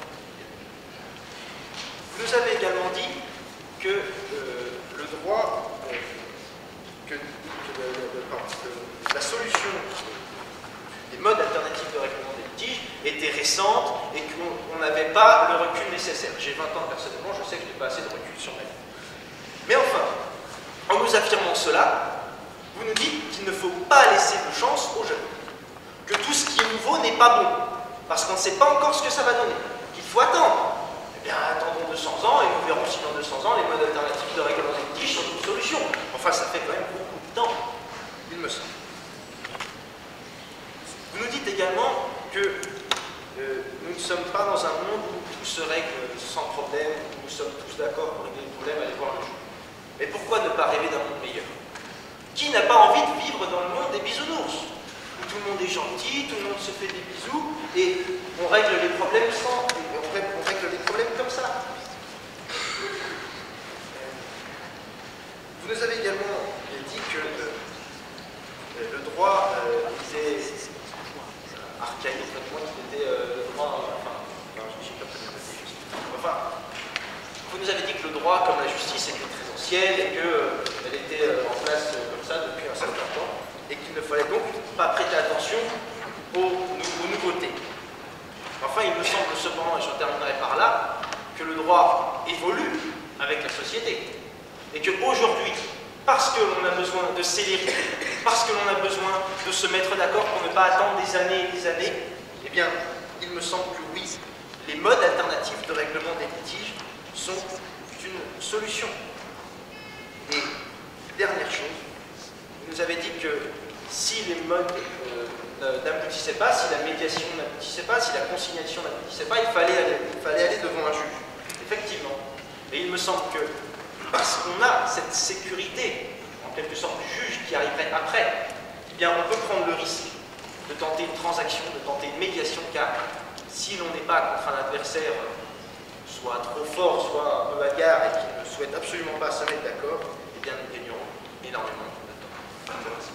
Vous nous avez également dit que le droit, la solution des modes alternatifs de règlement des litiges était récente et qu'on n'avait pas le recul nécessaire. J'ai 20 ans personnellement, je sais que je n'ai pas assez de recul sur ma vie. Mais enfin, en nous affirmant cela, vous nous dites qu'il ne faut pas laisser de chance aux jeunes. Que tout ce qui est nouveau n'est pas bon, parce qu'on ne sait pas encore ce que ça va donner. Qu'il faut attendre. Eh bien, attendons 200 ans et nous verrons si dans 200 ans, les modes alternatifs de règlement des litiges sont une solution. Enfin, ça fait quand même beaucoup de temps, il me semble. Vous nous dites également que nous ne sommes pas dans un monde où tout se règle sans problème, où nous sommes tous d'accord pour régler les problèmes, aller voir le jour. Mais pourquoi ne pas rêver d'un monde meilleur? Qui n'a pas envie de vivre dans le monde des bisounours, où tout le monde est gentil, tout le monde se fait des bisous, et on règle les problèmes on règle les problèmes comme ça. Vous nous avez également dit que le droit était archaïque, qu'il était le droit, vous nous avez dit que le droit, comme la justice, était très ancienne et qu'elle était en place comme ça depuis un certain temps et qu'il ne fallait donc pas prêter attention aux nouveautés. Enfin, il me semble cependant, et j'en terminerai par là, que le droit évolue avec la société et qu'aujourd'hui, parce que l'on a besoin de célérité, parce que l'on a besoin de se mettre d'accord pour ne pas attendre des années et des années, eh bien, il me semble que oui, les modes alternatifs de règlement des litiges sont une solution. Et dernière chose, vous nous avez dit que si les modes n'aboutissaient pas, si la médiation n'aboutissait pas, si la conciliation n'aboutissait pas, il fallait aller devant un juge. Effectivement. Et il me semble que parce qu'on a cette sécurité, en quelque sorte, du juge qui arriverait après, eh bien, on peut prendre le risque de tenter une transaction, de tenter une médiation, car si l'on n'est pas contre un adversaire soit trop fort, soit un peu bagarre et qui ne souhaite absolument pas se mettre d'accord, eh bien, nous gagnerons énormément de temps. Merci.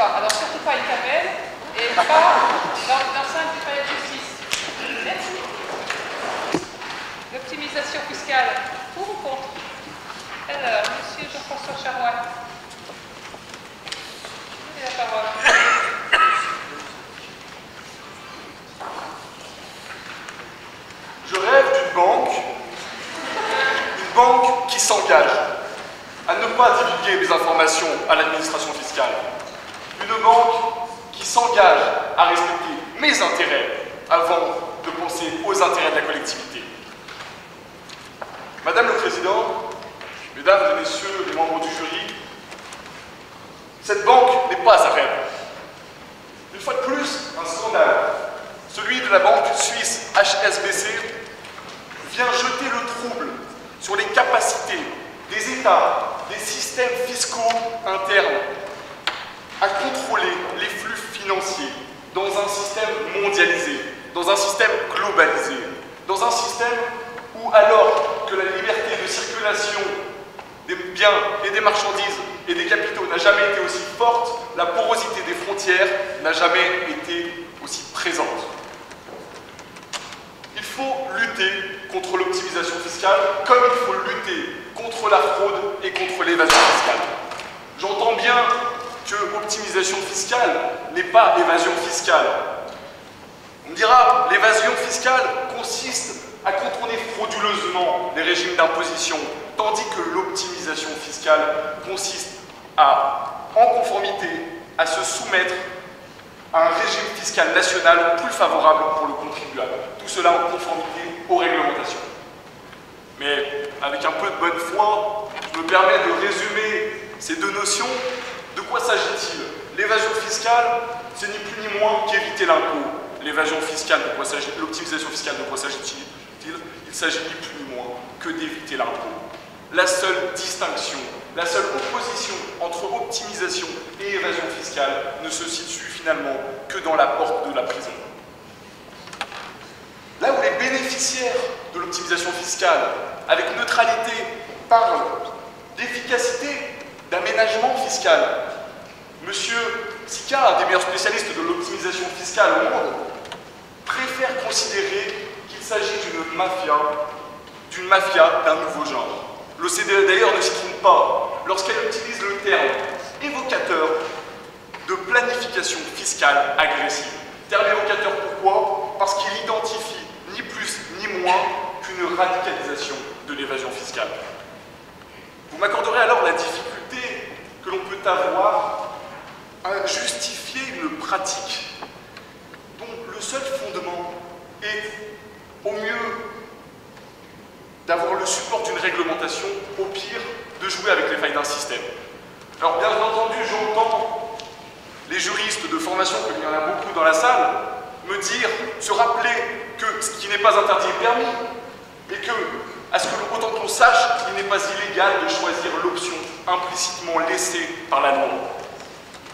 Alors surtout pas une camelle et pas dans 5 du palais de justice. Merci. L'optimisation fiscale, pour ou contre? Alors, monsieur Jean-François Charois. Vous avez la parole. Je rêve d'une banque qui s'engage à ne pas divulguer des informations à l'administration fiscale. Une banque qui s'engage à respecter mes intérêts avant de penser aux intérêts de la collectivité. Madame le Président, Mesdames et Messieurs les membres du jury, cette banque n'est pas un rêve. Une fois de plus, un scandale, celui de la banque suisse HSBC, vient jeter le trouble sur les capacités des États, des systèmes fiscaux internes à contrôler les flux financiers dans un système mondialisé, dans un système globalisé, dans un système où, alors que la liberté de circulation des biens et des marchandises et des capitaux n'a jamais été aussi forte, la porosité des frontières n'a jamais été aussi présente. Il faut lutter contre l'optimisation fiscale comme il faut lutter contre la fraude et contre l'évasion fiscale. J'entends bien que optimisation fiscale n'est pas évasion fiscale. On dira, l'évasion fiscale consiste à contourner frauduleusement les régimes d'imposition, tandis que l'optimisation fiscale consiste à, en conformité, à se soumettre à un régime fiscal national plus favorable pour le contribuable. Tout cela en conformité aux réglementations. Mais avec un peu de bonne foi, je me permets de résumer ces deux notions. De quoi s'agit-il? L'évasion fiscale, c'est ni plus ni moins qu'éviter l'impôt. L'évasion fiscale, de quoi s'agit-il? L'optimisation fiscale, de quoi s'agit-il? Il s'agit ni plus ni moins que d'éviter l'impôt. La seule distinction, la seule opposition entre optimisation et évasion fiscale ne se situe finalement que dans la porte de la prison. Là où les bénéficiaires de l'optimisation fiscale, avec neutralité, parlent d'efficacité, d'aménagement fiscal, Monsieur Sika, un des meilleurs spécialistes de l'optimisation fiscale au monde, préfère considérer qu'il s'agit d'une mafia d'un nouveau genre. L'OCDE d'ailleurs ne s'y trompe pas lorsqu'elle utilise le terme évocateur de planification fiscale agressive. Terme évocateur pourquoi? Parce qu'il identifie ni plus ni moins qu'une radicalisation de l'évasion fiscale. Vous m'accorderez alors la difficulté que l'on peut avoir à justifier une pratique dont le seul fondement est, au mieux, d'avoir le support d'une réglementation, au pire, jouer avec les failles d'un système. Alors bien entendu, j'entends les juristes de formation, comme il y en a beaucoup dans la salle, me dire, se rappeler que ce qui n'est pas interdit est permis, et que, à ce que autant qu'on sache, il n'est pas illégal de choisir l'option implicitement laissée par la loi.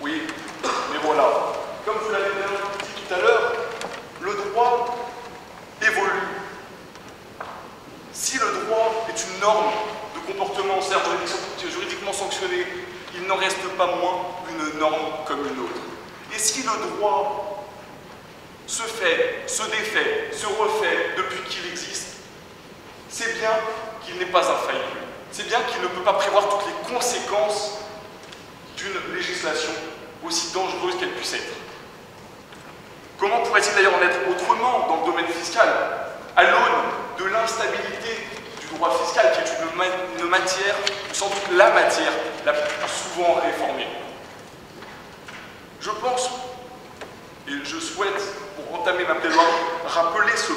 Oui, mais voilà. Comme vous l'avez bien dit tout à l'heure, le droit évolue. Si le droit est une norme de comportement, certes juridiquement sanctionnée, il n'en reste pas moins une norme comme une autre. Et si le droit se fait, se défait, se refait depuis qu'il existe, c'est bien qu'il n'est pas infaillible. C'est bien qu'il ne peut pas prévoir toutes les conséquences d'une législation aussi dangereuse qu'elle puisse être. Comment pourrait-il d'ailleurs en être autrement dans le domaine fiscal, à l'aune de l'instabilité du droit fiscal, qui est une matière, sans doute la matière la plus souvent réformée? Je pense, et je souhaite, pour entamer ma plaidoirie, rappeler ce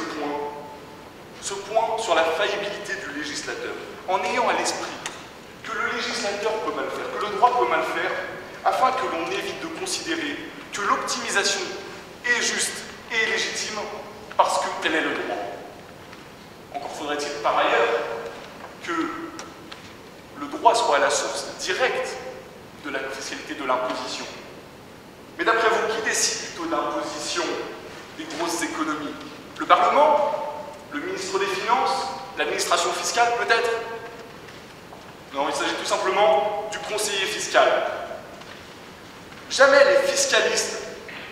point sur la faillibilité du législateur, en ayant à l'esprit que le législateur peut mal faire, que le droit peut mal faire, afin que l'on évite de considérer que l'optimisation est juste et légitime parce que tel est le droit. Encore faudrait-il par ailleurs que le droit soit à la source directe de la fiscalité de l'imposition. Mais d'après vous, qui décide plutôt d'imposition des grosses économies? Le Parlement? Le ministre des Finances? L'administration fiscale peut-être? Non, il s'agit tout simplement du conseiller fiscal. Jamais les fiscalistes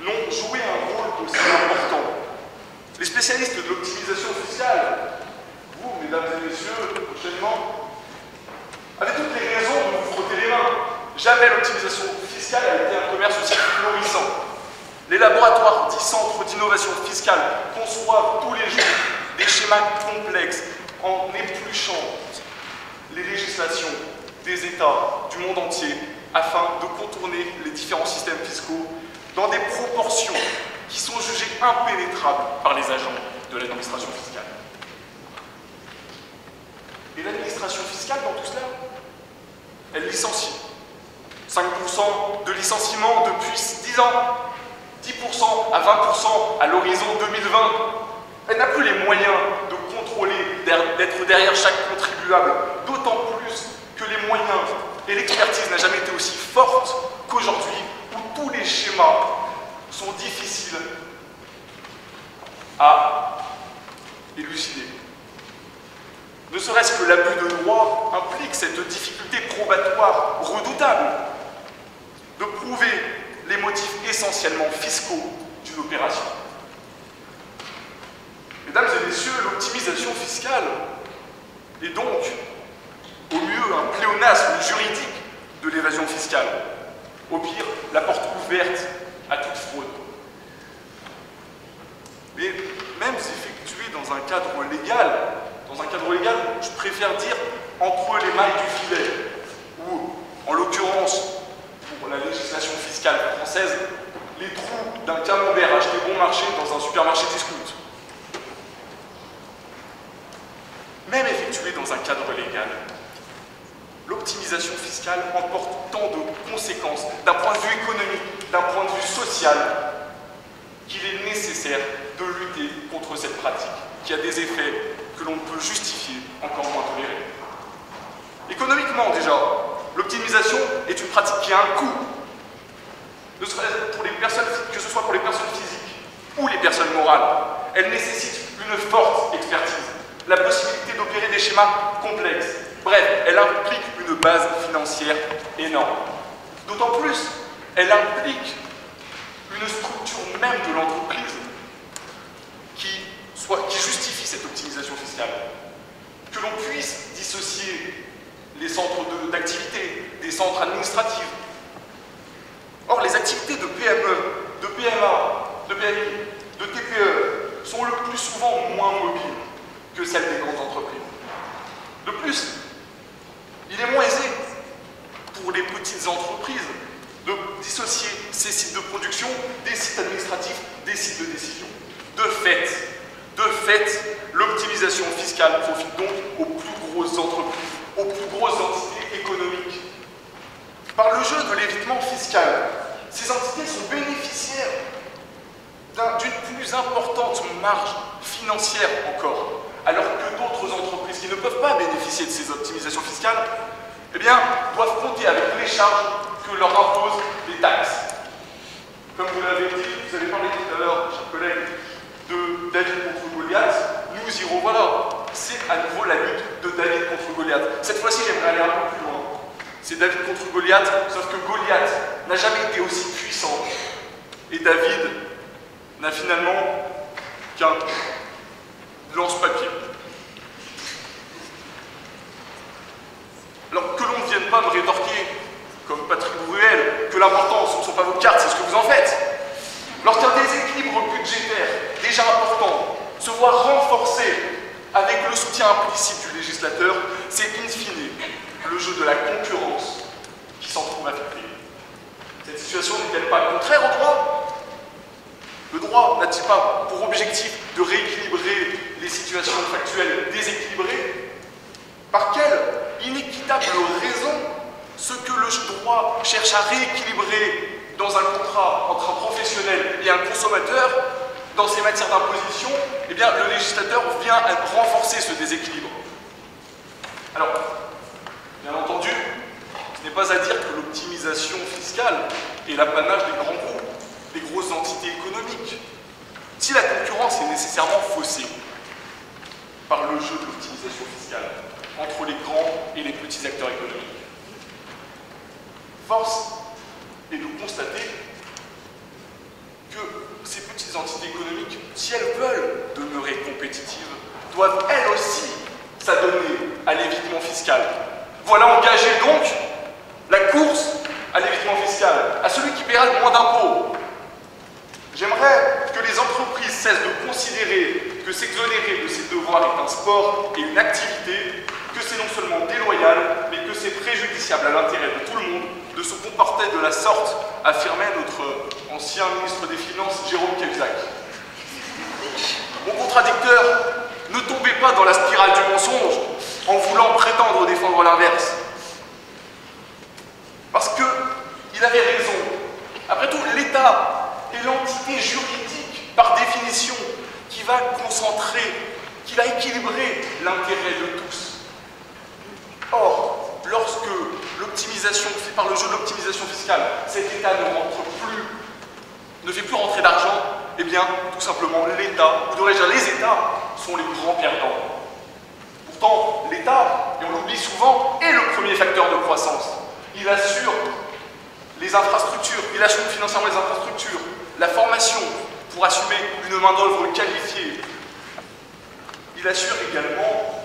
n'ont joué un rôle aussi important. Les spécialistes de l'optimisation fiscale, vous, mesdames et messieurs, prochainement, avez toutes les raisons de vous frotter les mains. Jamais l'optimisation fiscale a été un commerce aussi florissant. Les laboratoires dits centres d'innovation fiscale conçoivent tous les jours des schémas complexes en épluchant les législations des États du monde entier afin de contourner les différents systèmes fiscaux dans des proportions qui sont jugées impénétrables par les agents de l'administration fiscale. Et l'administration fiscale, dans tout cela, elle licencie. 5% de licenciement depuis 10 ans, 10% à 20% à l'horizon 2020. Elle n'a plus les moyens de contrôler, d'être derrière chaque contribuable, d'autant plus que les moyens et l'expertise n'a jamais été aussi forte qu'aujourd'hui, où tous les schémas sont difficiles à élucider. Ne serait-ce que l'abus de droit implique cette difficulté probatoire redoutable de prouver les motifs essentiellement fiscaux d'une opération. Mesdames et messieurs, l'optimisation fiscale est donc, au mieux, un pléonasme juridique de l'évasion fiscale. Au pire, la porte ouverte à toute fraude. Mais même effectué dans un cadre légal, je préfère dire entre les mailles du filet, ou, en l'occurrence, pour la législation fiscale française, les trous d'un camembert acheté bon marché dans un supermarché discount. Même effectuée dans un cadre légal, l'optimisation fiscale emporte tant de conséquences d'un point de vue économique, d'un point de vue social, qu'il est nécessaire de lutter contre cette pratique, qui a des effets que l'on ne peut justifier, encore moins tolérer. Économiquement déjà, l'optimisation est une pratique qui a un coût, que ce soit pour les personnes physiques ou les personnes morales. Elle nécessite une forte expertise, la possibilité d'opérer des schémas complexes. Bref, elle implique une base financière énorme. D'autant plus, elle implique une structure même de l'entreprise qui justifie cette optimisation fiscale. Que l'on puisse dissocier les centres d'activité des centres administratifs. Or, les activités de PME, de PMA, de PMI, de TPE sont le plus souvent moins mobiles que celles des grandes entreprises. De plus, il est moins aisé pour les petites entreprises de dissocier ces sites de production des sites administratifs, des sites de décision. De fait, l'optimisation fiscale profite donc aux plus grosses entreprises, aux plus grosses entités économiques jeu de l'évitement fiscal, ces entités sont bénéficiaires d'une plus importante marge financière encore, alors que d'autres entreprises qui ne peuvent pas bénéficier de ces optimisations fiscales, eh bien, doivent compter avec les charges que leur imposent les taxes. Comme vous l'avez dit, vous avez parlé tout à l'heure, chers collègues, de David contre Goliath, nous y revoilà. C'est à nouveau la lutte de David contre Goliath. Cette fois-ci, j'aimerais aller un peu plus loin. C'est David contre Goliath, sauf que Goliath n'a jamais été aussi puissant. Et David n'a finalement qu'un lance-papier. Alors que l'on ne vienne pas me rétorquer, comme Patrick Bruel, que l'important, ce ne sont pas vos cartes, c'est ce que vous en faites. Lorsqu'un déséquilibre budgétaire déjà important se voit renforcé avec le soutien implicite du législateur, c'est in fine le jeu de la concurrence qui s'en trouve affecté. Cette situation n'est-elle pas contraire au droit? Le droit n'a-t-il pas pour objectif de rééquilibrer les situations factuelles déséquilibrées? Par quelle inéquitable raison ce que le droit cherche à rééquilibrer dans un contrat entre un professionnel et un consommateur, dans ces matières d'imposition, eh bien, le législateur vient renforcer ce déséquilibre. Alors, bien entendu, ce n'est pas à dire que l'optimisation fiscale est l'apanage des grands groupes, des grosses entités économiques. Si la concurrence est nécessairement faussée par le jeu de l'optimisation fiscale entre les grands et les petits acteurs économiques, force est de constater que ces petites entités économiques, si elles veulent demeurer compétitives, doivent elles aussi s'adonner à l'évitement fiscal. Voilà engagée donc la course à l'évitement fiscal, à celui qui paiera le moins d'impôts. J'aimerais que les entreprises cessent de considérer que s'exonérer de ses devoirs est un sport et une activité, que c'est non seulement déloyal, mais que c'est préjudiciable à l'intérêt de tout le monde de se comporter de la sorte, affirmait notre ancien ministre des Finances, Jérôme Cahuzac. Mon contradicteur, ne tombez pas dans la spirale du mensonge en voulant prétendre défendre l'inverse. Parce qu'il avait raison. Après tout, l'État est l'entité juridique, par définition, qui va concentrer, qui va équilibrer l'intérêt de tous. Or, lorsque l'optimisation, fait par le jeu de l'optimisation fiscale, cet État ne fait plus rentrer d'argent, eh bien, tout simplement, l'État, ou devrais-je dire les États, sont les grands perdants. Pourtant, l'État, et on l'oublie souvent, est le premier facteur de croissance. Il assure les infrastructures, il assure financièrement les infrastructures, la formation pour assumer une main-d'œuvre qualifiée. Il assure également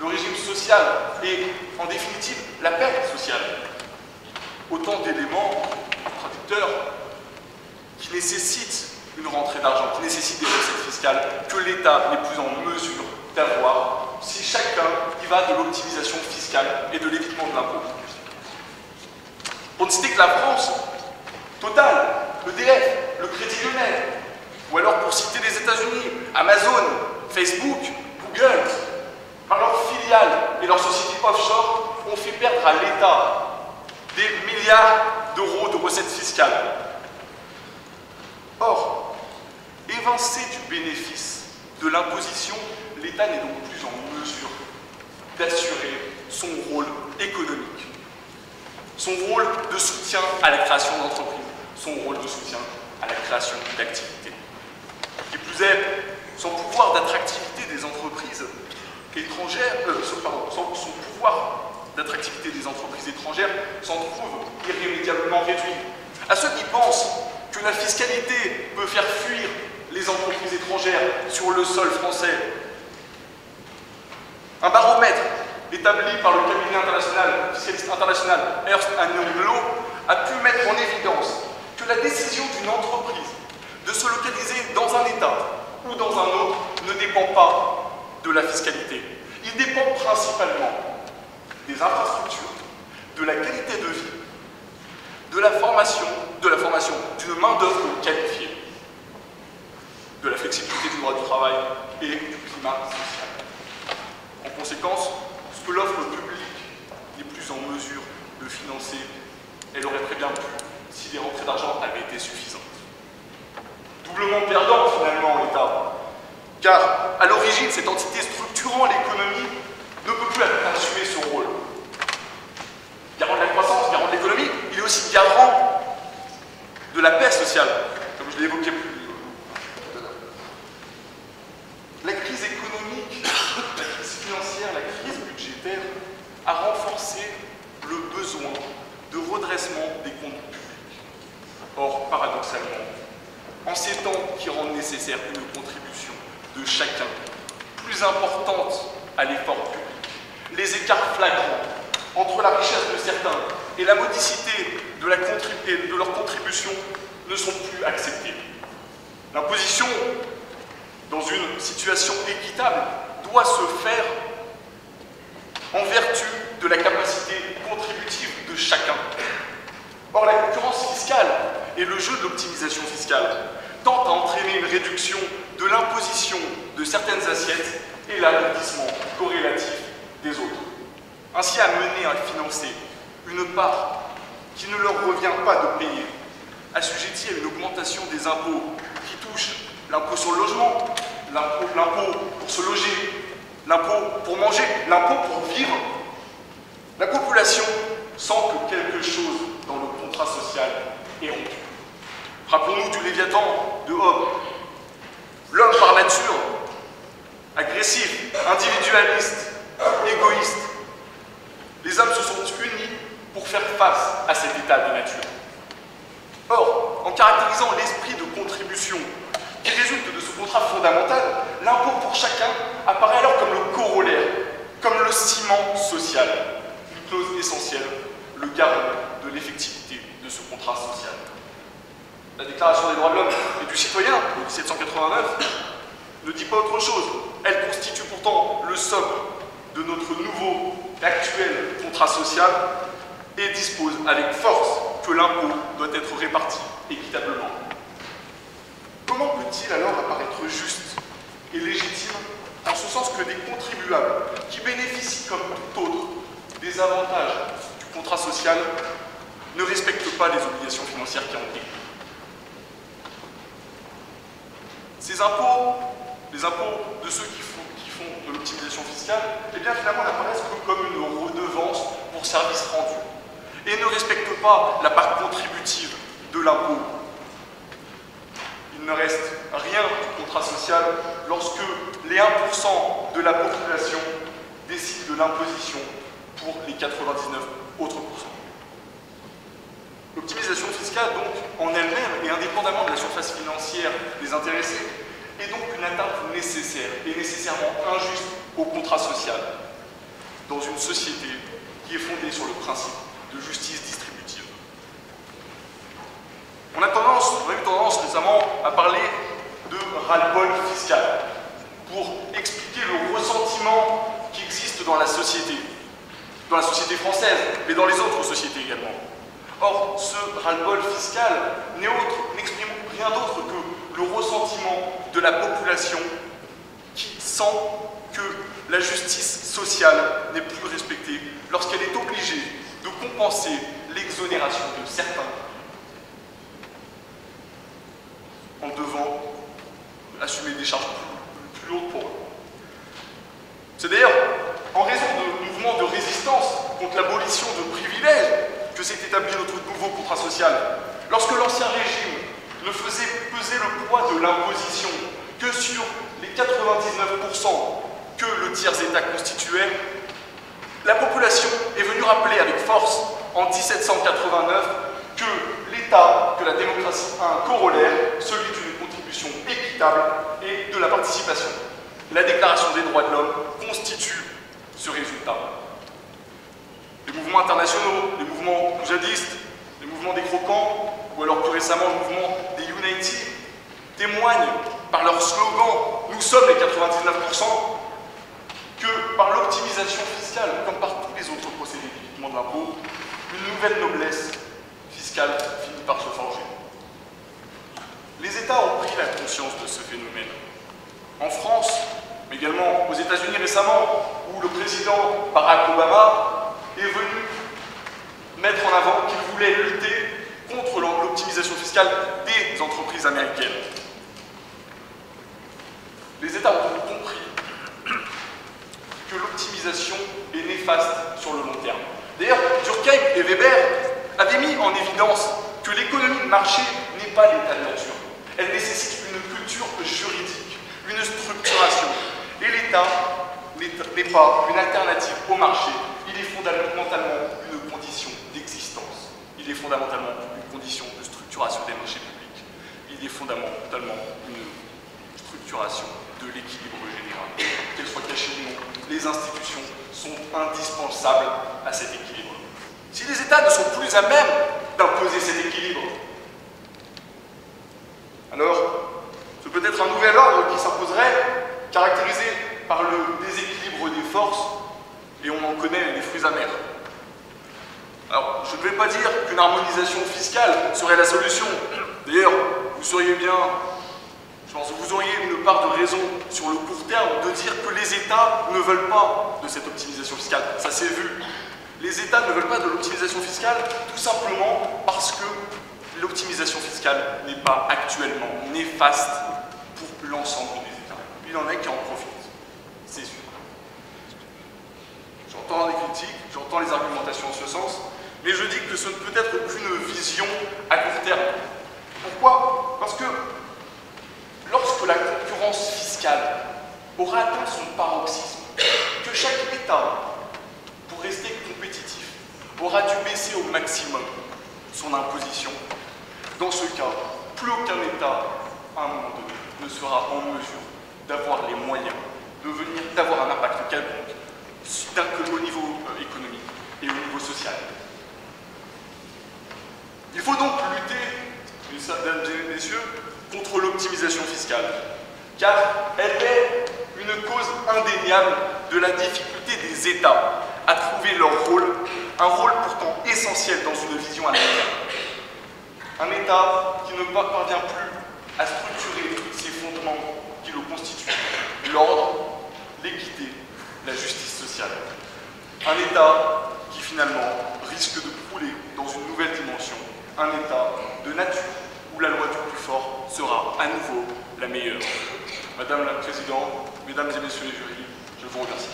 le régime social et, en définitive, la paix sociale. Autant d'éléments contradicteurs qui nécessitent une rentrée d'argent, qui nécessitent des recettes fiscales que l'État n'est plus en mesure d'avoir si chacun y va de l'optimisation fiscale et de l'évitement de l'impôt. Pour ne citer que la France, Total, EDF, le Crédit Lyonnais, ou alors pour citer les États-Unis, Amazon, Facebook, Google, par leurs filiales et leurs sociétés offshore, ont fait perdre à l'État des milliards d'euros de recettes fiscales. Or, évincé du bénéfice de l'imposition, l'État n'est donc plus en mesure d'assurer son rôle économique, son rôle de soutien à la création d'entreprises, son rôle de soutien à la création d'activités. Qui plus est, son pouvoir d'attractivité des entreprises étrangères, son pouvoir d'attractivité des entreprises étrangères s'en trouve irrémédiablement réduit. À ceux qui pensent que la fiscalité peut faire fuir les entreprises étrangères sur le sol français, un baromètre établi par le cabinet international, fiscaliste international Ernst & Young a pu mettre en évidence que la décision d'une entreprise de se localiser dans un État ou dans un autre ne dépend pas de la fiscalité. Il dépend principalement des infrastructures, de la qualité de vie, de la formation d'une main-d'œuvre qualifiée, de la flexibilité du droit du travail et du climat social. En conséquence, ce que l'offre publique n'est plus en mesure de financer elle aurait très bien pu si les rentrées d'argent avaient été suffisantes. Doublement perdant finalement l'État, car à l'origine, cette entité structurant l'économie ne peut plus assumer ce rôle. Garant de la croissance, garant de l'économie, il est aussi garant de la paix sociale, comme je l'ai évoqué plus tout à l'heure. La crise économique, la crise financière, la crise budgétaire a renforcé le besoin de redressement des comptes publics. Or, paradoxalement, en ces temps qui rendent nécessaire une contribution de chacun plus importante à l'effort public, les écarts flagrants entre la richesse de certains et la modicité de leur contribution ne sont plus acceptés. L'imposition, dans une situation équitable, doit se faire en vertu de la capacité contributive de chacun. Or, la concurrence fiscale et le jeu de l'optimisation fiscale tentent à entraîner une réduction de l'imposition de certaines assiettes et l'alourdissement corrélatif des autres. Ainsi, à mener à financer une part qui ne leur revient pas de payer, assujettie à une augmentation des impôts qui touchent l'impôt sur le logement, l'impôt pour se loger, l'impôt pour manger, l'impôt pour vivre. La population sent que quelque chose dans le contrat social est rompu. Rappelons-nous du Léviathan de Hobbes. L'homme par nature, agressif, individualiste, égoïste. Les hommes se sont unis pour faire face à cet état de nature. Or, en caractérisant l'esprit de contribution qui résulte de ce contrat fondamental, l'impôt pour chacun apparaît alors comme le corollaire, comme le ciment social, une clause essentielle, le garant de l'effectivité de ce contrat social. La Déclaration des droits de l'homme et du citoyen de 1789 ne dit pas autre chose. Elle constitue pourtant le socle de notre nouveau et actuel contrat social et dispose avec force que l'impôt doit être réparti équitablement. Comment peut-il alors apparaître juste et légitime en ce sens que des contribuables qui bénéficient comme tout autre des avantages du contrat social ne respectent pas les obligations financières qui en découlent? Ces impôts, les impôts de ceux qui font de l'optimisation fiscale, eh bien finalement n'apparaissent que comme une redevance pour services rendus et ne respectent pas la part contributive de l'impôt. Il ne reste rien du contrat social lorsque les 1% de la population décident de l'imposition pour les 99 autres pourcents. L'optimisation fiscale, donc, en elle-même et indépendamment de la surface financière des intéressés, est donc une atteinte nécessaire et nécessairement injuste au contrat social dans une société qui est fondée sur le principe de justice distributive. On a eu tendance récemment à parler de ras-le-bol fiscal pour expliquer le ressentiment qui existe dans la société française, mais dans les autres sociétés également. Or, ce ras-le-bol fiscal n'exprime rien d'autre que le ressentiment de la population qui sent que la justice sociale n'est plus respectée lorsqu'elle est obligée de compenser l'exonération de certains en devant assumer des charges plus lourdes pour eux. C'est d'ailleurs en raison de mouvements de résistance contre l'abolition de privilèges que s'est établi notre nouveau contrat social. Lorsque l'ancien régime ne faisait peser le poids de l'imposition que sur les 99% que le tiers-État constituait, la population est venue rappeler avec force en 1789 que l'État, que la démocratie a un corollaire, celui d'une contribution équitable et de la participation. La Déclaration des droits de l'homme constitue ce résultat. Les mouvements internationaux, les mouvements djihadistes, les mouvements des croquants, ou alors plus récemment le mouvement des United, témoignent par leur slogan « Nous sommes les 99%, que par l'optimisation fiscale, comme par tous les autres procédés d'évitement de l'impôt, une nouvelle noblesse fiscale finit par se forger. Les États ont pris la conscience de ce phénomène. En France, mais également aux États-Unis récemment, où le président Barack Obama est venu mettre en avant qu'il voulait voulait lutter contre l'optimisation fiscale des entreprises américaines. Les États ont donc compris que l'optimisation est néfaste sur le long terme. D'ailleurs, Durkheim et Weber avaient mis en évidence que l'économie de marché n'est pas l'état de nature. Elle nécessite une culture juridique, une structuration. Et l'État n'est pas une alternative au marché, il est fondamentalement une condition d'existence. Il est fondamentalement une condition de structuration des marchés publics. Il est fondamentalement une structuration de l'équilibre général. Qu'elle soit cachée ou non, les institutions sont indispensables à cet équilibre. Si les États ne sont plus à même d'imposer cet équilibre, alors c'est peut-être un nouvel ordre qui s'imposerait, caractérisé par le déséquilibre des forces, et on en connaît les fruits amers. Alors, je ne vais pas dire qu'une harmonisation fiscale serait la solution. D'ailleurs, vous seriez bien, je pense que vous auriez une part de raison sur le court terme de dire que les États ne veulent pas de cette optimisation fiscale. Ça s'est vu. Les États ne veulent pas de l'optimisation fiscale tout simplement parce que l'optimisation fiscale n'est pas actuellement néfaste pour l'ensemble des États. Il y en a qui en profitent, c'est sûr. J'entends les critiques, j'entends les argumentations en ce sens, mais je dis que ce ne peut être qu'une vision à court terme. Pourquoi? Parce que lorsque la concurrence fiscale aura atteint son paroxysme, que chaque État, pour rester compétitif, aura dû baisser au maximum son imposition, dans ce cas, plus aucun État, à un moment donné, ne sera en mesure d'avoir les moyens d'avoir un impact quelconque au niveau économique et au niveau social. Il faut donc lutter, mesdames et messieurs, contre l'optimisation fiscale, car elle est une cause indéniable de la difficulté des États à trouver leur rôle, un rôle pourtant essentiel dans une vision à long terme. Un État qui ne parvient plus à structurer ses fondements qui le constituent, l'ordre, l'équité, la justice sociale. Un État qui finalement risque de crouler dans une nouvelle dimension, un État de nature où la loi du plus fort sera à nouveau la meilleure. Madame la Présidente, Mesdames et Messieurs les jurys, je vous remercie.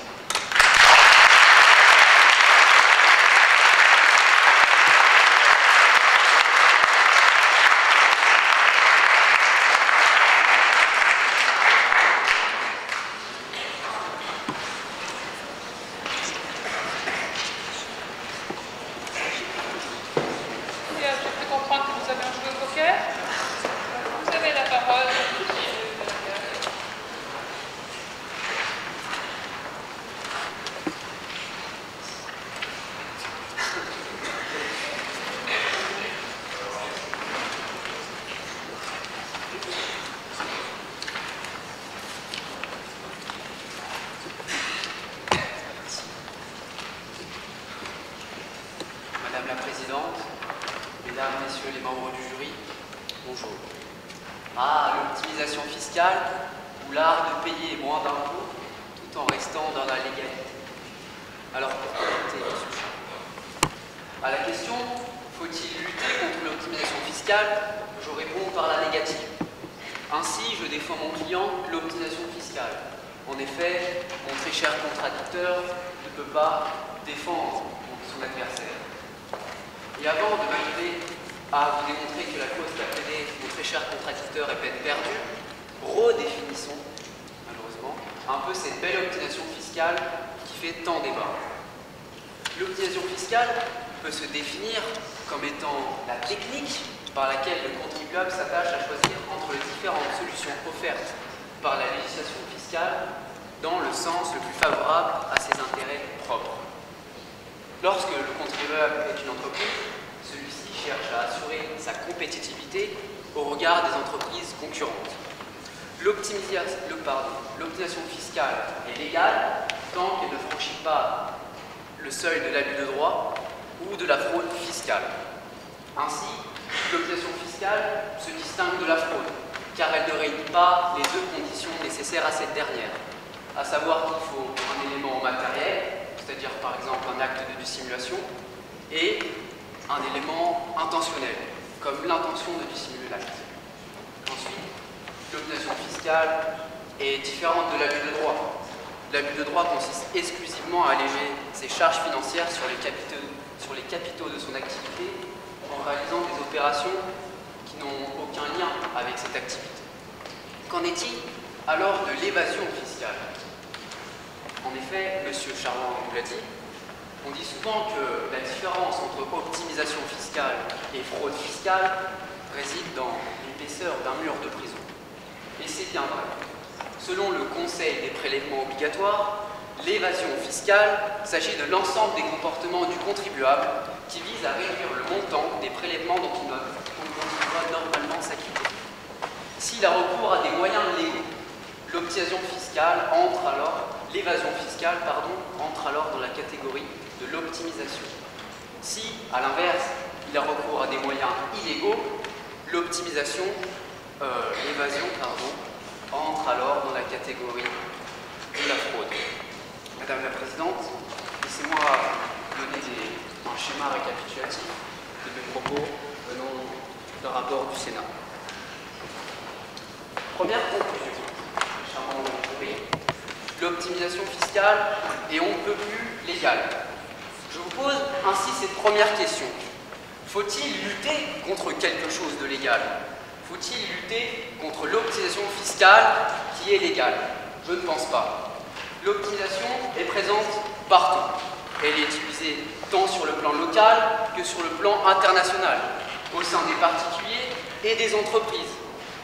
L'optimisation fiscale est légale tant qu'elle ne franchit pas le seuil de l'abus de droit ou de la fraude fiscale. Ainsi, l'optimisation fiscale se distingue de la fraude, car elle ne réunit pas les deux conditions nécessaires à cette dernière, à savoir qu'il faut un élément matériel, c'est-à-dire par exemple un acte de dissimulation, et un élément intentionnel, comme l'intention de dissimuler l'acte. Ensuite, l'optimisation fiscale est différente de l'abus de droit. L'abus de droit consiste exclusivement à alléger ses charges financières sur les capitaux de son activité en réalisant des opérations qui n'ont aucun lien avec cette activité. Qu'en est-il alors de l'évasion fiscale? En effet, M. Charland nous l'a dit, on dit souvent que la différence entre optimisation fiscale et fraude fiscale réside dans l'épaisseur d'un mur de prison. Et c'est bien vrai. Selon le Conseil des prélèvements obligatoires, l'évasion fiscale s'agit de l'ensemble des comportements du contribuable qui visent à réduire le montant des prélèvements dont il doit normalement s'acquitter. S'il a recours à des moyens légaux, l'évasion fiscale entre alors dans la catégorie de l'optimisation. Si, à l'inverse, il a recours à des moyens illégaux, l'évasion entre alors dans la catégorie de la fraude. Madame la Présidente, laissez-moi donner un schéma récapitulatif de mes propos venant d'un rapport du Sénat. Première conclusion, l'optimisation fiscale est on ne peut plus légale. Je vous pose ainsi cette première question. Faut-il lutter contre quelque chose de légal? Faut-il lutter contre l'optimisation fiscale qui est légale? Je ne pense pas. L'optimisation est présente partout. Elle est utilisée tant sur le plan local que sur le plan international, au sein des particuliers et des entreprises.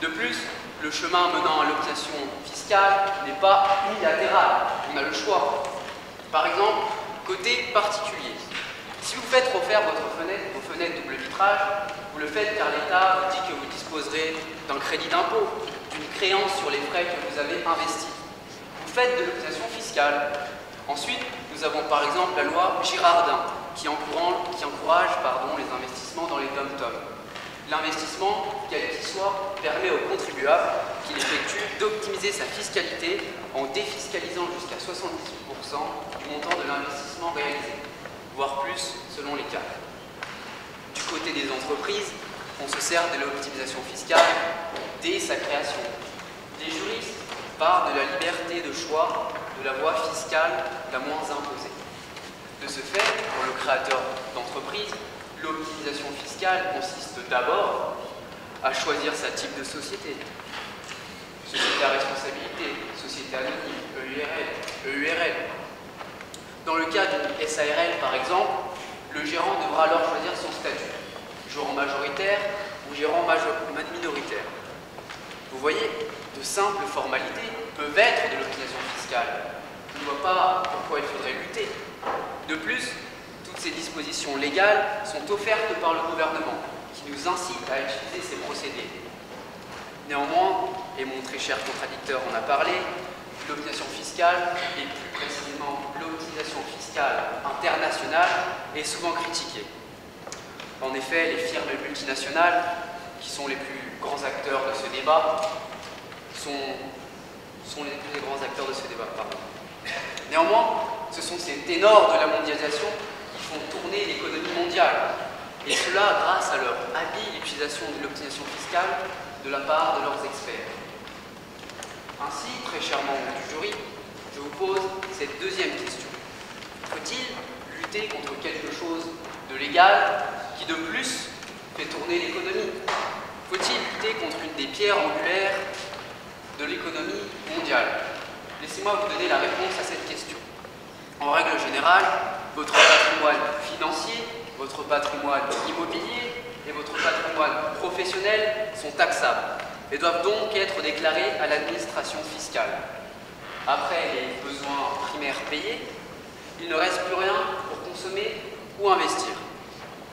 De plus, le chemin menant à l'optimisation fiscale n'est pas unilatéral. On a le choix. Par exemple, côté particulier. Si vous faites refaire vos fenêtres double vitrage, vous le faites car l'État vous dit que vous disposerez d'un crédit d'impôt, d'une créance sur les frais que vous avez investis. Vous faites de l'optimisation fiscale. Ensuite, nous avons par exemple la loi Girardin qui encourage les investissements dans les dom-toms. L'investissement, quel qu'il soit, permet au contribuable qu'il effectue d'optimiser sa fiscalité en défiscalisant jusqu'à 78% du montant de l'investissement réalisé, voire plus selon les cas. Du côté des entreprises, on se sert de l'optimisation fiscale dès sa création. Les juristes parlent de la liberté de choix de la voie fiscale la moins imposée. De ce fait, pour le créateur d'entreprise, l'optimisation fiscale consiste d'abord à choisir sa type de société. Société à responsabilité, société anonyme, EURL. Dans le cas d'une SARL, par exemple, le gérant devra alors choisir son statut, gérant majoritaire ou gérant minoritaire. Vous voyez, de simples formalités peuvent être de l'optimisation fiscale. Je ne vois pas pourquoi il faudrait lutter. De plus, toutes ces dispositions légales sont offertes par le gouvernement, qui nous incite à utiliser ces procédés. Néanmoins, et mon très cher contradicteur en a parlé, l'optimisation fiscale, et plus précisément l'optimisation fiscale internationale, est souvent critiquée. En effet, les firmes multinationales, qui sont les plus grands acteurs de ce débat, Néanmoins, ce sont ces ténors de la mondialisation qui font tourner l'économie mondiale, et cela grâce à leur habile utilisation de l'optimisation fiscale de la part de leurs experts. Ainsi, très cher membre du jury, je vous pose cette deuxième question. Faut-il lutter contre quelque chose de légal qui de plus fait tourner l'économie? Faut-il lutter contre une des pierres angulaires de l'économie mondiale? Laissez-moi vous donner la réponse à cette question. En règle générale, votre patrimoine financier, votre patrimoine immobilier et votre patrimoine professionnel sont taxables et doivent donc être déclarés à l'administration fiscale. Après les besoins primaires payés, il ne reste plus rien pour consommer ou investir.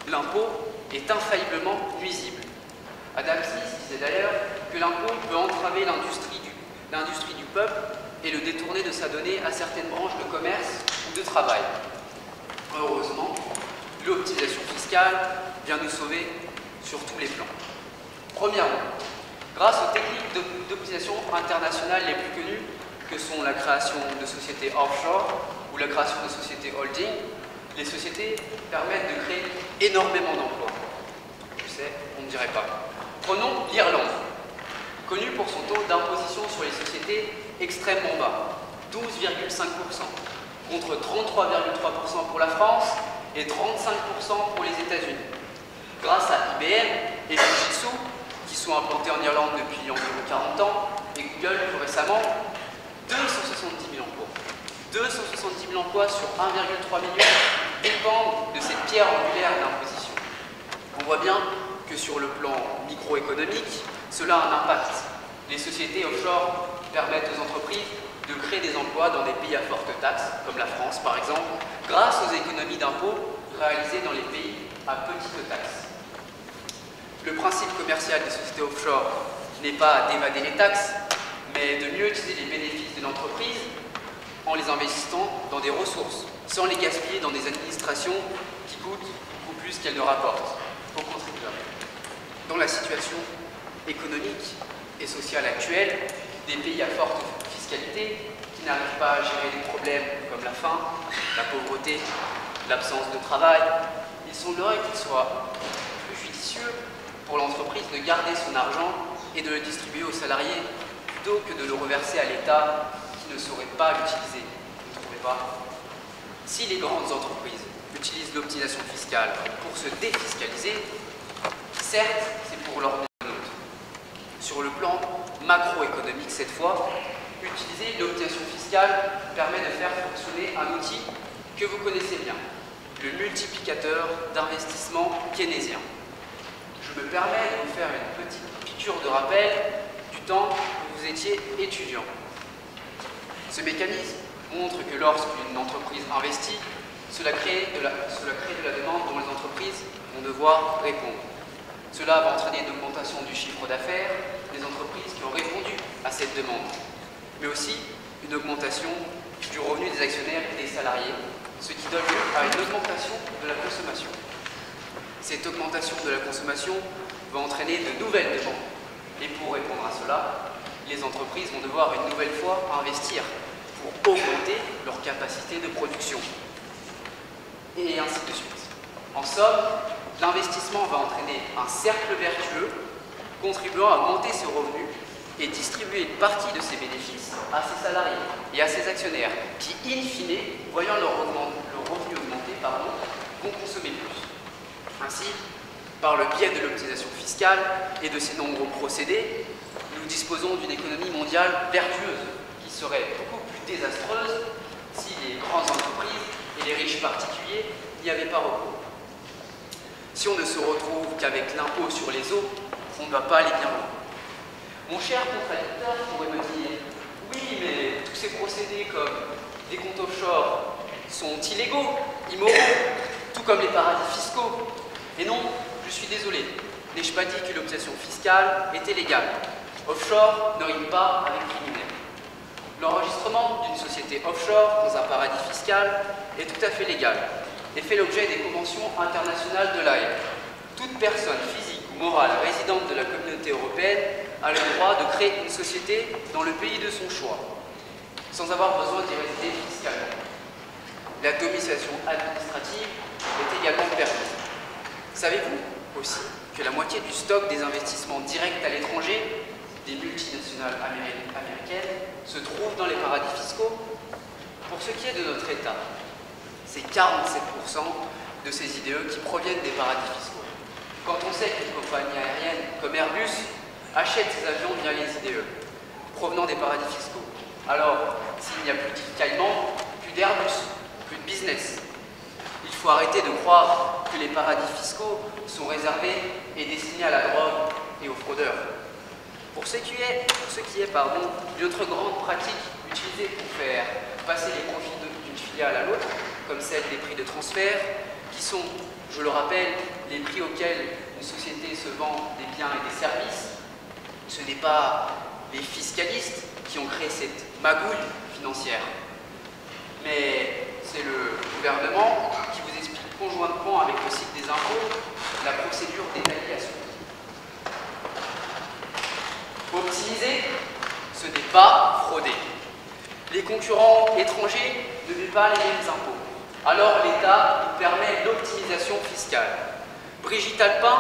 L'impôt est infailliblement nuisible. Adam Smith disait d'ailleurs que l'impôt peut entraver l'industrie du peuple et le détourner de s'adonner à certaines branches de commerce ou de travail. Heureusement, l'optimisation fiscale vient nous sauver sur tous les plans. Premièrement, grâce aux techniques d'optimisation internationales les plus connues, que sont la création de sociétés offshore ou la création de sociétés holding, les sociétés permettent de créer énormément d'emplois. Je sais, on ne dirait pas. Prenons l'Irlande, connue pour son taux d'imposition sur les sociétés extrêmement bas, 12,5%, contre 33,3% pour la France et 35% pour les États-Unis. Grâce à IBM et Fujitsu, qui sont implantés en Irlande depuis environ 40 ans, et Google plus récemment, 270 000 emplois. 270 000 emplois sur 1,3 million dépendent de cette pierre angulaire d'imposition. On voit bien que sur le plan microéconomique, cela a un impact. Les sociétés offshore permettent aux entreprises de créer des emplois dans des pays à forte taxe, comme la France par exemple, grâce aux économies d'impôts réalisées dans les pays à petite taxe. Le principe commercial des sociétés offshore n'est pas d'évader les taxes, mais de mieux utiliser les bénéfices de l'entreprise en les investissant dans des ressources, sans les gaspiller dans des administrations qui coûtent beaucoup plus qu'elles ne rapportent aux contribuables. Dans la situation économique et sociale actuelle, des pays à forte fiscalité qui n'arrivent pas à gérer des problèmes comme la faim, la pauvreté, l'absence de travail, il semblerait qu'il soit plus judicieux pour l'entreprise de garder son argent et de le distribuer aux salariés plutôt que de le reverser à l'État qui ne saurait pas l'utiliser. Vous ne trouvez pas? Si les grandes entreprises utilisent l'optimisation fiscale pour se défiscaliser, certes, c'est pour leur bien. Sur le plan macroéconomique cette fois, utiliser l'optimisation fiscale permet de faire fonctionner un outil que vous connaissez bien, le multiplicateur d'investissement keynésien. Je me permets de vous faire une petite piqûre de rappel du temps où vous étiez étudiant. Ce mécanisme montre que lorsqu'une entreprise investit, cela crée de la demande dont les entreprises vont devoir répondre. Cela va entraîner une augmentation du chiffre d'affaires des entreprises qui ont répondu à cette demande, mais aussi une augmentation du revenu des actionnaires et des salariés, ce qui donne lieu à une augmentation de la consommation. Cette augmentation de la consommation va entraîner de nouvelles demandes. Et pour répondre à cela, les entreprises vont devoir une nouvelle fois investir pour augmenter leur capacité de production. Et ainsi de suite. En somme, l'investissement va entraîner un cercle vertueux contribuant à augmenter ses revenus et distribuer une partie de ses bénéfices à ses salariés et à ses actionnaires qui, in fine, voyant leur revenu augmenter, vont consommer plus. Ainsi, par le biais de l'optimisation fiscale et de ses nombreux procédés, nous disposons d'une économie mondiale vertueuse qui serait beaucoup plus désastreuse si les grandes entreprises et les riches particuliers n'y avaient pas recours. Si on ne se retrouve qu'avec l'impôt sur les eaux, on ne va pas aller bien loin. Mon cher contradicteur pourrait me dire « Oui, mais tous ces procédés comme des comptes offshore sont illégaux, immoraux, tout comme les paradis fiscaux. » Et non, je suis désolé, n'ai-je pas dit que l'optimisation fiscale était légale? Offshore ne rime pas avec criminel. L'enregistrement d'une société offshore dans un paradis fiscal est tout à fait légal et fait l'objet des conventions internationales de l'AE. Toute personne physique ou morale résidente de la communauté européenne a le droit de créer une société dans le pays de son choix, sans avoir besoin d'y résider fiscalement. La domiciliation administrative est également permise. Savez-vous aussi que la moitié du stock des investissements directs à l'étranger des multinationales américaines se trouve dans les paradis fiscaux? Pour ce qui est de notre État, c'est 47% de ces IDE qui proviennent des paradis fiscaux. Quand on sait qu'une compagnie aérienne comme Airbus achète ses avions via les IDE provenant des paradis fiscaux, alors s'il n'y a plus d'Icaïman, plus d'Airbus, plus de business. Il faut arrêter de croire que les paradis fiscaux sont réservés et destinés à la drogue et aux fraudeurs. Pour ce qui est d'une autre grande pratique utilisée pour faire passer les profits d'une filiale à l'autre, comme celle des prix de transfert, qui sont, je le rappelle, les prix auxquels une société se vend des biens et des services, ce n'est pas les fiscalistes qui ont créé cette magouille financière, mais c'est le gouvernement qui vous explique conjointement avec le site des impôts la procédure détaillée à suivre. Optimiser, ce n'est pas frauder. Les concurrents étrangers ne paient pas les mêmes impôts. Alors l'État permet l'optimisation fiscale. Brigitte Alpin,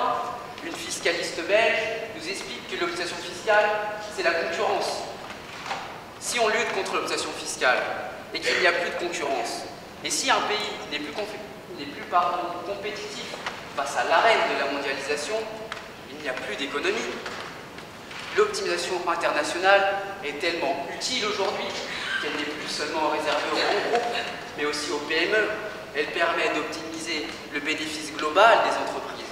une fiscaliste belge, nous explique que l'optimisation fiscale, c'est la concurrence. Si on lutte contre l'optimisation fiscale et qu'il n'y a plus de concurrence, et si un pays n'est plus compétitif face à l'arène de la mondialisation, il n'y a plus d'économie. L'optimisation internationale est tellement utile aujourd'hui qu'elle n'est plus seulement réservée aux grands groupes, mais aussi aux PME. Elle permet d'optimiser le bénéfice global des entreprises.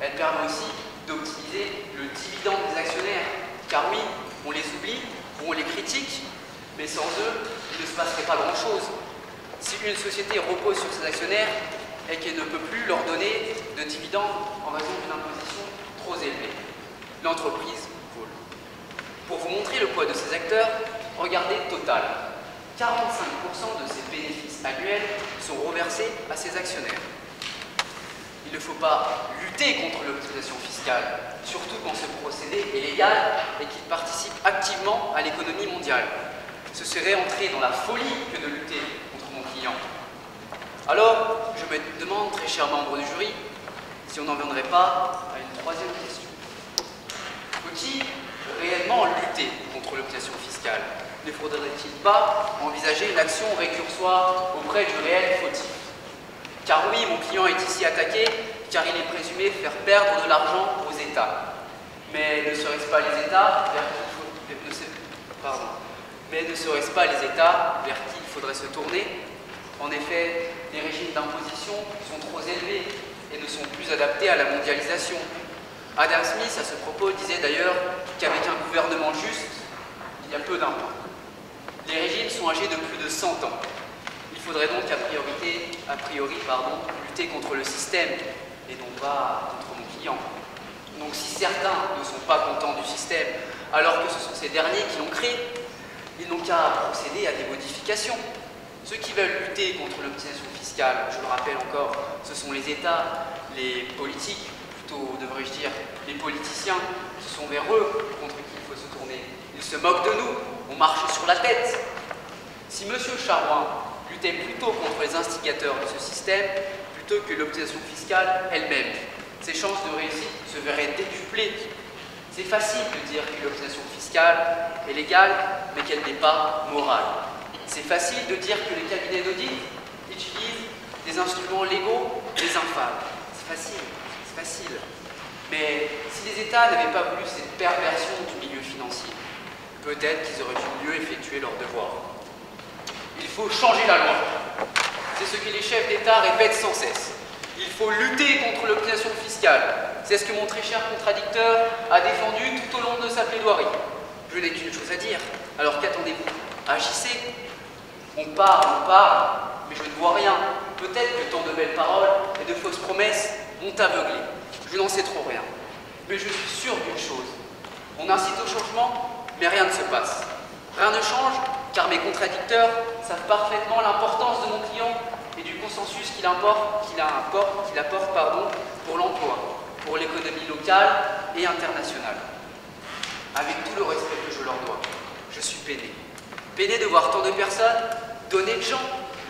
Elle permet aussi d'optimiser le dividende des actionnaires. Car oui, on les oublie ou on les critique, mais sans eux, il ne se passerait pas grand-chose. Si une société repose sur ses actionnaires et qu'elle ne peut plus leur donner de dividendes en raison d'une imposition trop élevée, l'entreprise vole. Pour vous montrer le poids de ces acteurs, regardez Total. 45% de ses bénéfices annuels sont reversés à ses actionnaires. Il ne faut pas lutter contre l'optimisation fiscale, surtout quand ce procédé est légal et qu'il participe activement à l'économie mondiale. Ce serait entrer dans la folie que de lutter contre mon client. Alors, je me demande, très chers membres du jury, si on n'en viendrait pas à une troisième question. Faut-il réellement lutter contre l'optimisation fiscale? Ne faudrait-il pas envisager une action récursoire auprès du réel fautif? Car oui, mon client est ici attaqué car il est présumé faire perdre de l'argent aux États. Mais ne serait-ce pas les États vers qui il faudrait se tourner? En effet, les régimes d'imposition sont trop élevés et ne sont plus adaptés à la mondialisation. Adam Smith, à ce propos, disait d'ailleurs qu'avec un gouvernement juste, il y a peu d'impôts. Les régimes sont âgés de plus de 100 ans. Il faudrait donc a priori, lutter contre le système et non pas contre mon client. Donc si certains ne sont pas contents du système, alors que ce sont ces derniers qui l'ont créé, ils n'ont qu'à procéder à des modifications. Ceux qui veulent lutter contre l'optimisation fiscale, je le rappelle encore, ce sont les États, les politiques, plutôt devrais-je dire les politiciens, ce sont vers eux contre qui il faut se tourner. Ils se moquent de nous, on marche sur la tête. Si M. Charouin luttait plutôt contre les instigateurs de ce système, plutôt que l'optimisation fiscale elle-même, ses chances de réussite se verraient décuplées. C'est facile de dire que l'optimisation fiscale est légale, mais qu'elle n'est pas morale. C'est facile de dire que les cabinets d'audit utilisent des instruments légaux, des infâmes. C'est facile. Mais si les États n'avaient pas voulu cette perversion du milieu financier, peut-être qu'ils auraient dû mieux effectuer leur devoir. Il faut changer la loi. C'est ce que les chefs d'État répètent sans cesse. Il faut lutter contre l'optimisation fiscale. C'est ce que mon très cher contradicteur a défendu tout au long de sa plaidoirie. Je n'ai qu'une chose à dire. Alors qu'attendez-vous? Agissez. On parle, mais je ne vois rien. Peut-être que tant de belles paroles et de fausses promesses m'ont aveuglé. Je n'en sais trop rien. Mais je suis sûr d'une chose. On incite au changement, mais rien ne se passe. Rien ne change, car mes contradicteurs savent parfaitement l'importance de mon client et du consensus qu'il apporte pour l'emploi, pour l'économie locale et internationale. Avec tout le respect que je leur dois, je suis peiné. Peiné de voir tant de personnes, d'honnêtes gens,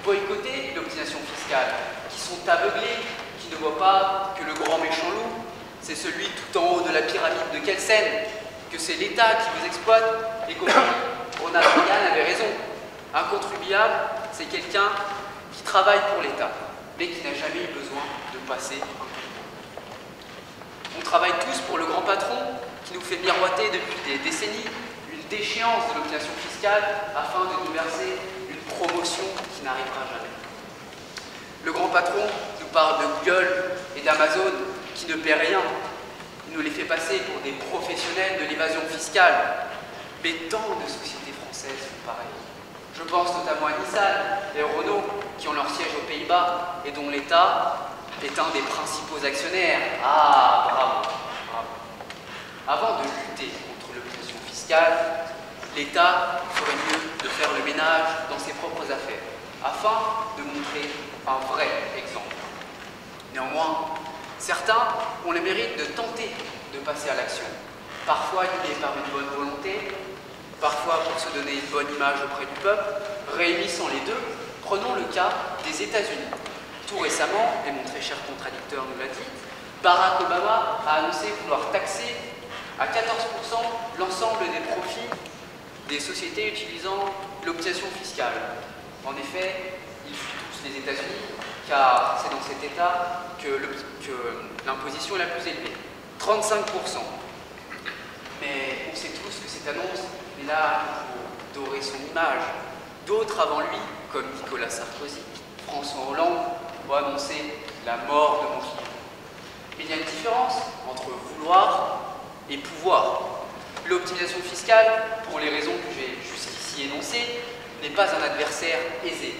boycotter l'optimisation fiscale, qui sont aveuglés, qui ne voient pas que le grand méchant loup, c'est celui tout en haut de la pyramide de Kelsen, que c'est l'État qui vous exploite et qu'aujourd'hui, Ronald Reagan avait raison. Un contribuable, c'est quelqu'un qui travaille pour l'État, mais qui n'a jamais eu besoin de passer un coup de main. On travaille tous pour le grand patron qui nous fait miroiter depuis des décennies une déchéance de l'optimisation fiscale afin de nous verser une promotion qui n'arrivera jamais. Le grand patron nous parle de Google et d'Amazon qui ne paient rien. Il nous les fait passer pour des professionnels de l'évasion fiscale. Mais tant de sociétés françaises font pareil. Je pense notamment à Nissan et Renault qui ont leur siège aux Pays-Bas et dont l'État est un des principaux actionnaires. Ah, bravo. Avant de lutter contre l'optimisation fiscale, l'État ferait mieux de faire le ménage dans ses propres affaires, afin de montrer un vrai exemple. Néanmoins, certains ont le mérite de tenter de passer à l'action, parfois guidés par une bonne volonté, parfois pour se donner une bonne image auprès du peuple. Réunissant les deux, prenons le cas des États-Unis. Tout récemment, et mon très cher contradicteur nous l'a dit, Barack Obama a annoncé vouloir taxer à 14% l'ensemble des profits des sociétés utilisant l'optimisation fiscale. En effet, ils fuient tous les États-Unis, car c'est dans cet État que l'imposition est la plus élevée, 35%. Mais on sait tous que cette annonce est là pour dorer son image. D'autres avant lui, comme Nicolas Sarkozy, François Hollande, ont annoncé la mort de mon client. Mais il y a une différence entre vouloir et pouvoir. L'optimisation fiscale, pour les raisons que j'ai jusqu'ici énoncées, n'est pas un adversaire aisé.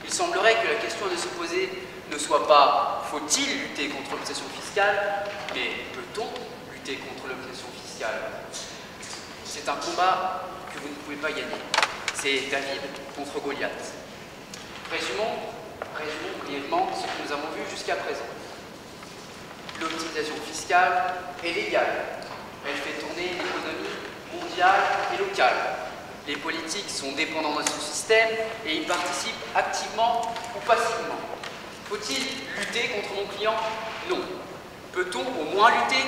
Il semblerait que la question à se poser ne soit pas faut-il lutter contre l'optimisation fiscale, mais peut-on lutter contre l'optimisation fiscale? C'est un combat que vous ne pouvez pas gagner. C'est David contre Goliath. Résumons brièvement ce que nous avons vu jusqu'à présent. L'optimisation fiscale est légale. Elle fait tourner l'économie mondiale et locale. Les politiques sont dépendants de ce système et y participent activement ou passivement. Faut-il lutter contre mon client? Non. Peut-on au moins lutter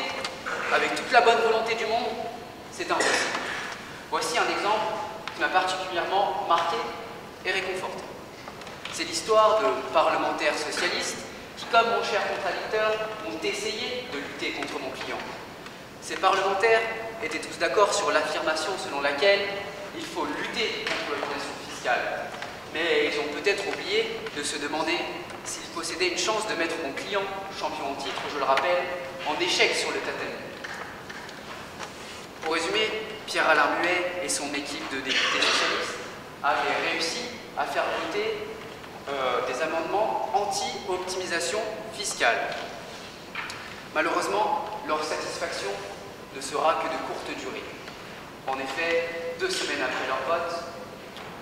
avec toute la bonne volonté du monde? C'est impossible. Voici un exemple qui m'a particulièrement marqué et réconforté. C'est l'histoire de parlementaires socialistes qui, comme mon cher contradicteur, ont essayé de lutter contre mon client. Ces parlementaires étaient tous d'accord sur l'affirmation selon laquelle il faut lutter contre l'optimisation fiscale. Mais ils ont peut-être oublié de se demander s'ils possédaient une chance de mettre mon client, champion en titre, je le rappelle, en échec sur le tatami. Pour résumer, Pierre-Alain Muet et son équipe de députés socialistes avaient réussi à faire voter des amendements anti-optimisation fiscale. Malheureusement, leur satisfaction ne sera que de courte durée. En effet, 2 semaines après leur vote,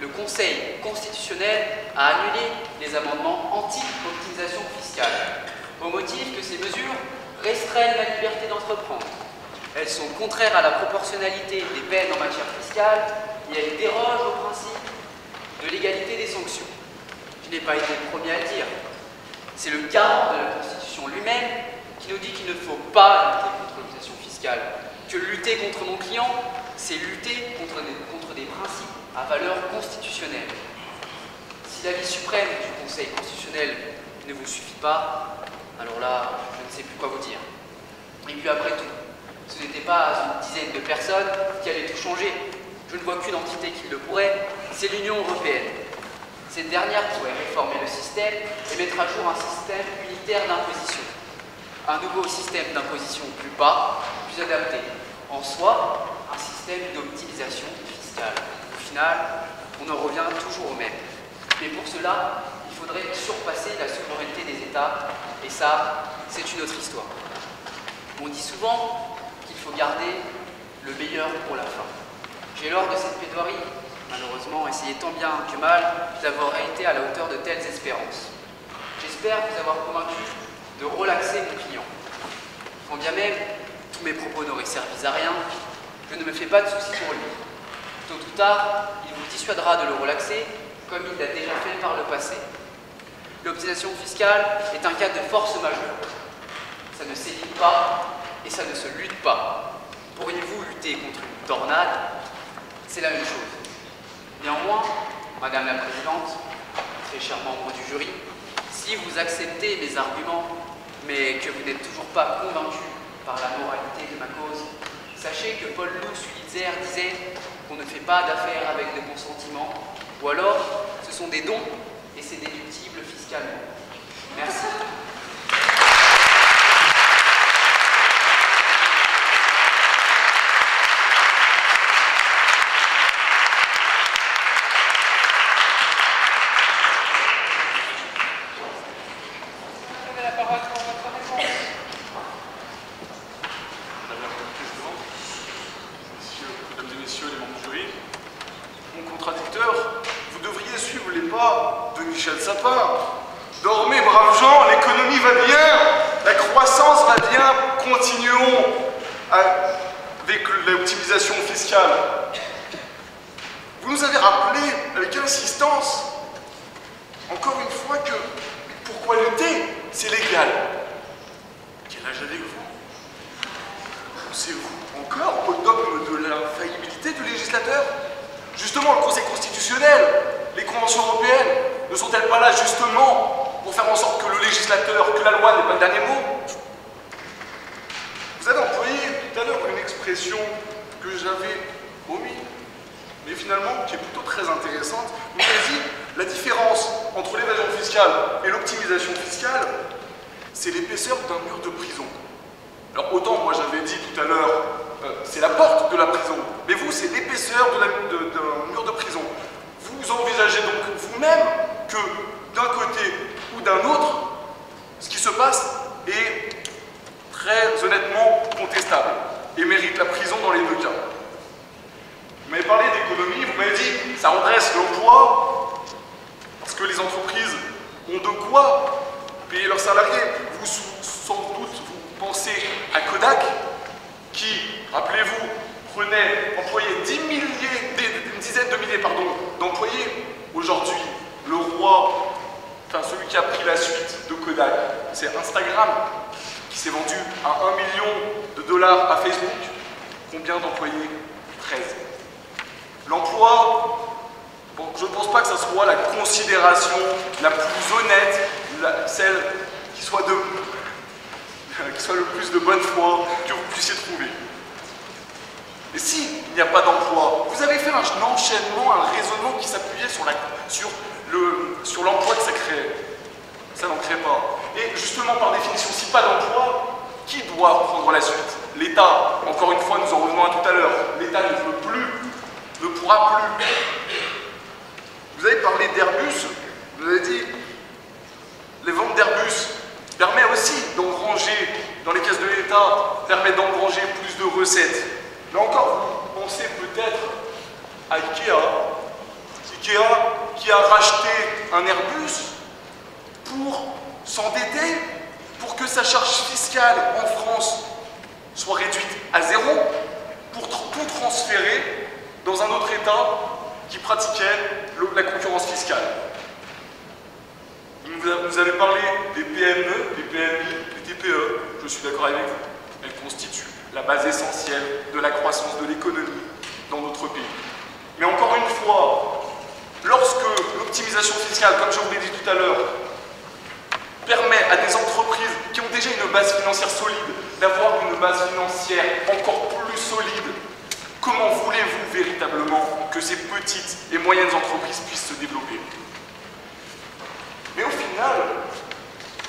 le Conseil constitutionnel a annulé les amendements anti-optimisation fiscale, au motif que ces mesures restreignent la liberté d'entreprendre. Elles sont contraires à la proportionnalité des peines en matière fiscale et elles dérogent au principe de l'égalité des sanctions. Je n'ai pas été le premier à le dire. C'est le garant de la Constitution lui-même qui nous dit qu'il ne faut pas lutter contre l'optimisation fiscale, que lutter contre mon client, c'est lutter contre des principes à valeur constitutionnelle. Si l'avis suprême du Conseil constitutionnel ne vous suffit pas, alors là, je ne sais plus quoi vous dire. Et puis après tout, ce n'était pas une dizaine de personnes qui allaient tout changer. Je ne vois qu'une entité qui le pourrait, c'est l'Union européenne. Cette dernière pourrait réformer le système et mettre à jour un système unitaire d'imposition. Un nouveau système d'imposition plus bas, plus adapté. En soi, un système d'optimisation fiscale. Au final, on en revient toujours au même. Mais pour cela, il faudrait surpasser la souveraineté des États, et ça, c'est une autre histoire. On dit souvent qu'il faut garder le meilleur pour la fin. J'ai lors de cette plaidoirie, malheureusement, essayé tant bien que mal d'avoir été à la hauteur de telles espérances. J'espère vous avoir convaincu de relaxer mon client. Quand bien même tous mes propos n'auraient servi à rien, je ne me fais pas de soucis pour lui. Tôt ou tard, il vous dissuadera de le relaxer, comme il l'a déjà fait par le passé. L'optimisation fiscale est un cas de force majeure. Ça ne s'évite pas et ça ne se lutte pas. Pourriez-vous lutter contre une tornade? C'est la même chose. Néanmoins, Madame la Présidente, très cher membre du jury, si vous acceptez mes arguments, mais que vous n'êtes toujours pas convaincu par la moralité de ma cause, sachez que Paul Louis-Sulitzer disait qu'on ne fait pas d'affaires avec de consentiments, ou alors ce sont des dons et c'est déductible fiscalement. Merci. Michel Sapin. Dormez, braves gens, l'économie va bien, la croissance va bien, continuons avec l'optimisation fiscale. Vous nous avez rappelé avec insistance, encore une fois, que pour pourquoi lutter? C'est légal. Quel âge avez-vous? Pensez-vous encore au dogme de l'infaillibilité du législateur? Justement, le Conseil constitutionnel, les conventions européennes, ne sont-elles pas là justement pour faire en sorte que le législateur, que la loi n'ait pas le dernier mot? Vous avez employé tout à l'heure une expression que j'avais omis, mais finalement qui est plutôt très intéressante. Vous avez dit la différence entre l'évasion fiscale et l'optimisation fiscale, c'est l'épaisseur d'un mur de prison. Alors autant moi j'avais dit tout à l'heure, c'est la porte de la prison, mais vous c'est l'épaisseur d'un mur de prison. Vous envisagez donc vous-même que d'un côté ou d'un autre, ce qui se passe est très honnêtement contestable et mérite la prison dans les deux cas. Vous m'avez parlé d'économie, vous m'avez dit ça redresse l'emploi parce que les entreprises ont de quoi payer leurs salariés. Vous sans doute vous pensez à Kodak qui, rappelez-vous, employait une dizaine de milliers d'employés. Aujourd'hui, le roi, enfin celui qui a pris la suite de Kodak, c'est Instagram, qui s'est vendu à $1 million à Facebook. Combien d'employés? 13. L'emploi, bon, je ne pense pas que ce soit la considération la plus honnête, celle qui soit le plus de bonne foi que vous puissiez trouver. Et s'il n'y a pas d'emploi, vous avez fait un enchaînement, un raisonnement qui s'appuyait sur l'emploi que ça crée. Ça n'en crée pas. Et justement, par définition, si pas d'emploi, qui doit prendre la suite? L'État. Encore une fois, nous en revenons à tout à l'heure. L'État ne peut plus, ne pourra plus. Vous avez parlé d'Airbus, vous avez dit les ventes d'Airbus permettent aussi d'engranger dans les caisses de l'État, permettent d'engranger plus de recettes. Là encore, vous pensez peut-être à Ikea. Ikea qui a racheté un Airbus pour s'endetter, pour que sa charge fiscale en France soit réduite à 0, pour tout transférer dans un autre État qui pratiquait la concurrence fiscale. Vous avez parlé des PME, des PMI, des TPE, je suis d'accord avec vous. Elles constituent la base essentielle de la croissance de l'économie dans notre pays. Mais encore une fois, lorsque l'optimisation fiscale, comme je vous l'ai dit tout à l'heure, permet à des entreprises qui ont déjà une base financière solide d'avoir une base financière encore plus solide, comment voulez-vous véritablement que ces petites et moyennes entreprises puissent se développer? Mais au final,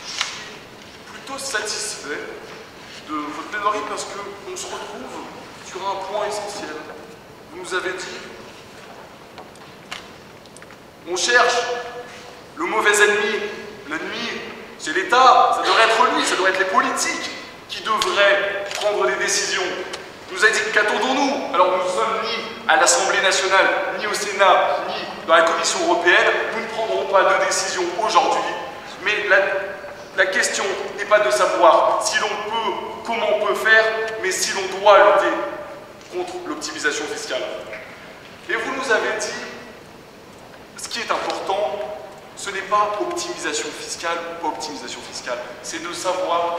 je suis plutôt satisfait de votre plaidoirie parce qu'on se retrouve sur un point essentiel. Vous nous avez dit, on cherche le mauvais ennemi, l'ennemi, c'est l'État, ça devrait être lui, ça devrait être les politiques qui devraient prendre des décisions. Vous nous avez dit, qu'attendons-nous? Alors nous ne sommes ni à l'Assemblée nationale, ni au Sénat, ni dans la Commission européenne, nous ne prendrons pas de décision aujourd'hui, mais la question n'est pas de savoir si l'on peut, comment on peut faire, mais si l'on doit lutter contre l'optimisation fiscale. Et vous nous avez dit, ce qui est important, ce n'est pas optimisation fiscale ou pas optimisation fiscale, c'est de savoir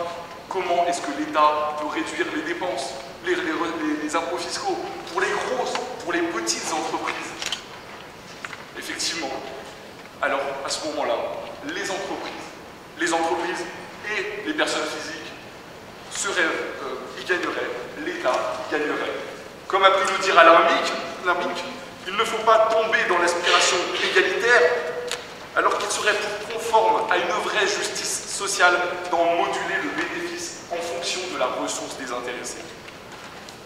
comment est-ce que l'État peut réduire les dépenses, les impôts fiscaux, pour les grosses, pour les petites entreprises. Effectivement. Alors, à ce moment-là, les entreprises et les personnes physiques y gagneraient, l'État y gagnerait. Comme a pu le dire Alain Minc, il ne faut pas tomber dans l'aspiration égalitaire, alors qu'il serait plus conforme à une vraie justice sociale d'en moduler le bénéfice en fonction de la ressource des intéressés.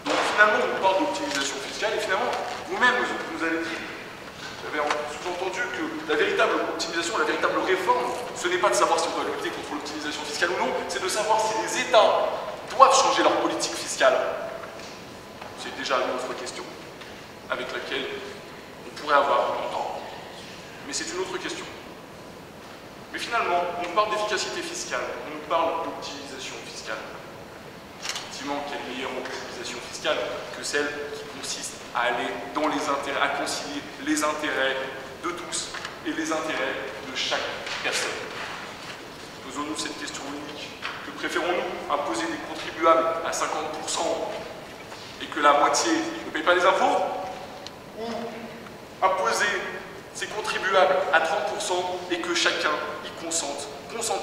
Donc finalement, on parle d'optimisation fiscale et finalement, vous-même vous avez dit, vous avez sous-entendu que la véritable optimisation, la véritable réforme, ce n'est pas de savoir si on doit lutter contre l'optimisation fiscale ou non, c'est de savoir si les États doivent changer leur politique fiscale. C'est déjà une autre question, avec laquelle on pourrait avoir longtemps. Mais c'est une autre question. Mais finalement, on nous parle d'efficacité fiscale, on nous parle d'optimisation fiscale. Effectivement, quelle meilleure optimisation fiscale que celle qui consiste à aller dans les intérêts, à concilier les intérêts de tous et les intérêts de chaque personne. Posons-nous cette question unique. Que préférons-nous? Imposer des contribuables à 50% et que la moitié ne paye pas les impôts? Ou imposer ces contribuables à 30% et que chacun y consente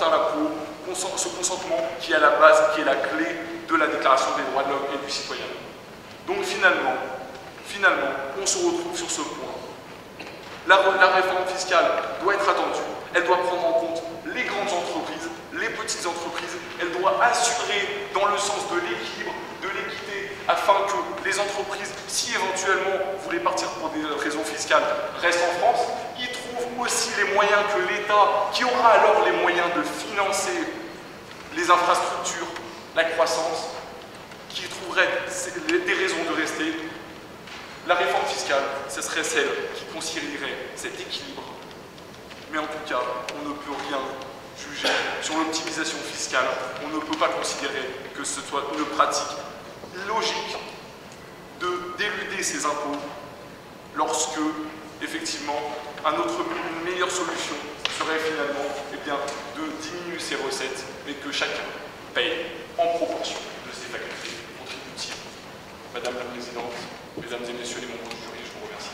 à l'impôt, ce consentement qui est à la base, qui est la clé de la Déclaration des droits de l'homme et du citoyen. Donc finalement, on se retrouve sur ce point. La réforme fiscale doit être attendue, elle doit prendre en compte les grandes entreprises, les petites entreprises, elle doit assurer dans le sens de l'équilibre, de l'équité, afin que les entreprises, si éventuellement vous voulez partir pour des raisons fiscales, restent en France, y trouvent aussi les moyens que l'État, qui aura alors les moyens de financer les infrastructures, la croissance, qui trouverait des raisons de rester. La réforme fiscale, ce serait celle qui concilierait cet équilibre. Mais en tout cas, on ne peut rien juger sur l'optimisation fiscale. On ne peut pas considérer que ce soit une pratique logique d'éluder ces impôts lorsque, effectivement, une meilleure solution serait finalement de diminuer ses recettes, mais que chacun paye en proportion de ses facultés contributives. Madame la Présidente, Mesdames et Messieurs les membres du jury, je vous remercie.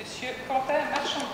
Monsieur Quentin Marchandise.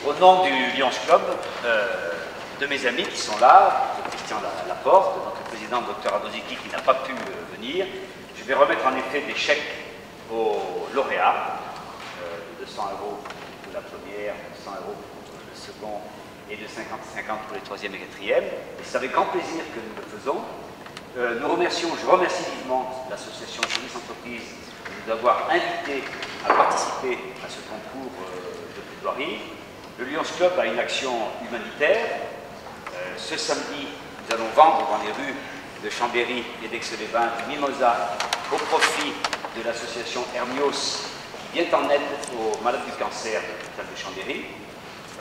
Au nom du Lions Club, de mes amis qui sont là, de Christian Laporte, de notre président, Dr Adoziki, qui n'a pas pu venir, je vais remettre en effet des chèques aux lauréats, de 200 € pour la première, 100 € pour le second et de 50 pour les troisième et quatrième. Et c'est avec grand plaisir que nous le faisons. Je remercie vivement l'association Jeunesse Entreprise de nous avoir invités à participer à ce concours de plaidoirie. Le Lions Club a une action humanitaire. Ce samedi, nous allons vendre dans les rues de Chambéry et d'Aix-les-Bains du mimosa au profit de l'association Hermios qui vient en aide aux malades du cancer de l'hôpital de Chambéry.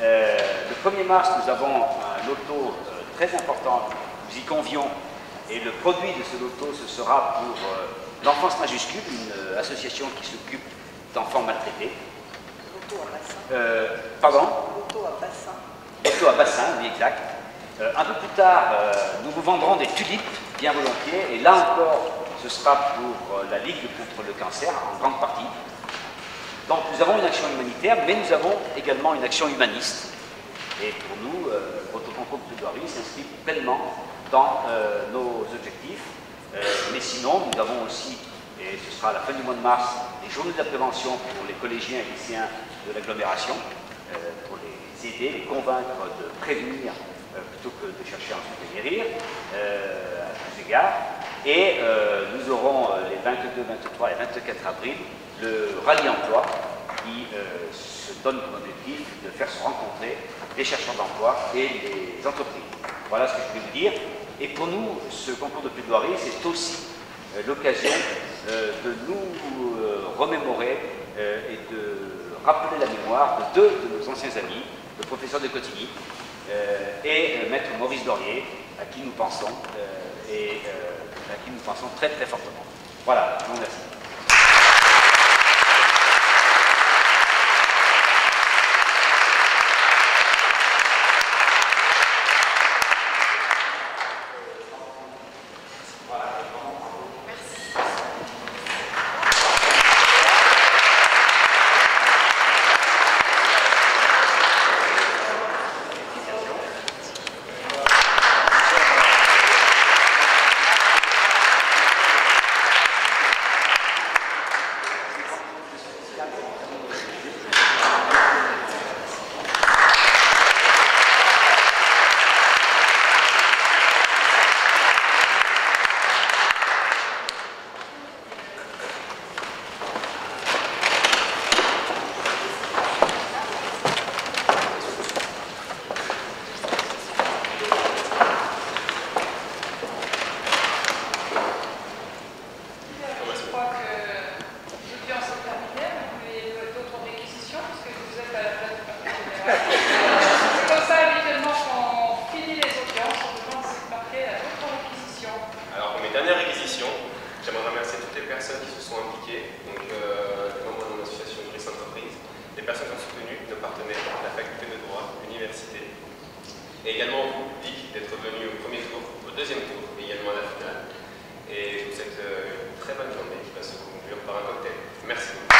Le 1er mars, nous avons un loto très important, nous y convions, et le produit de ce loto, ce sera pour l'Enfance Majuscule, une association qui s'occupe d'enfants maltraités. Loto à bassin. Pardon? Loto à bassin. Loto à bassin, oui, exact. Un peu plus tard, nous vous vendrons des tulipes, bien volontiers, et là encore, ce sera pour la Ligue contre le cancer, en grande partie. Donc nous avons une action humanitaire, mais nous avons également une action humaniste. Et pour nous, votre concours de plaidoirie s'inscrit pleinement dans nos objectifs. Mais sinon, nous avons aussi, et ce sera à la fin du mois de mars, les journées de la prévention pour les collégiens et lycéens de l'agglomération, pour les aider, les convaincre de prévenir plutôt que de chercher ensuite à guérir, à tous égards. Et nous aurons les 22, 23 et 24 avril le rallye emploi qui se donne comme objectif de faire se rencontrer les chercheurs d'emploi et les entreprises. Voilà ce que je peux vous dire. Et pour nous, ce concours de plaidoirie, c'est aussi l'occasion de nous remémorer et de rappeler la mémoire de deux de nos anciens amis, le professeur de Cotigny et maître Maurice Dorier, à qui nous pensons très très fortement. Voilà, je vous remercie. Et également vous, public, d'être venu au premier tour, au deuxième tour, et également à la finale. Et je vous souhaite une très bonne journée qui va se conclure par un cocktail. Merci beaucoup.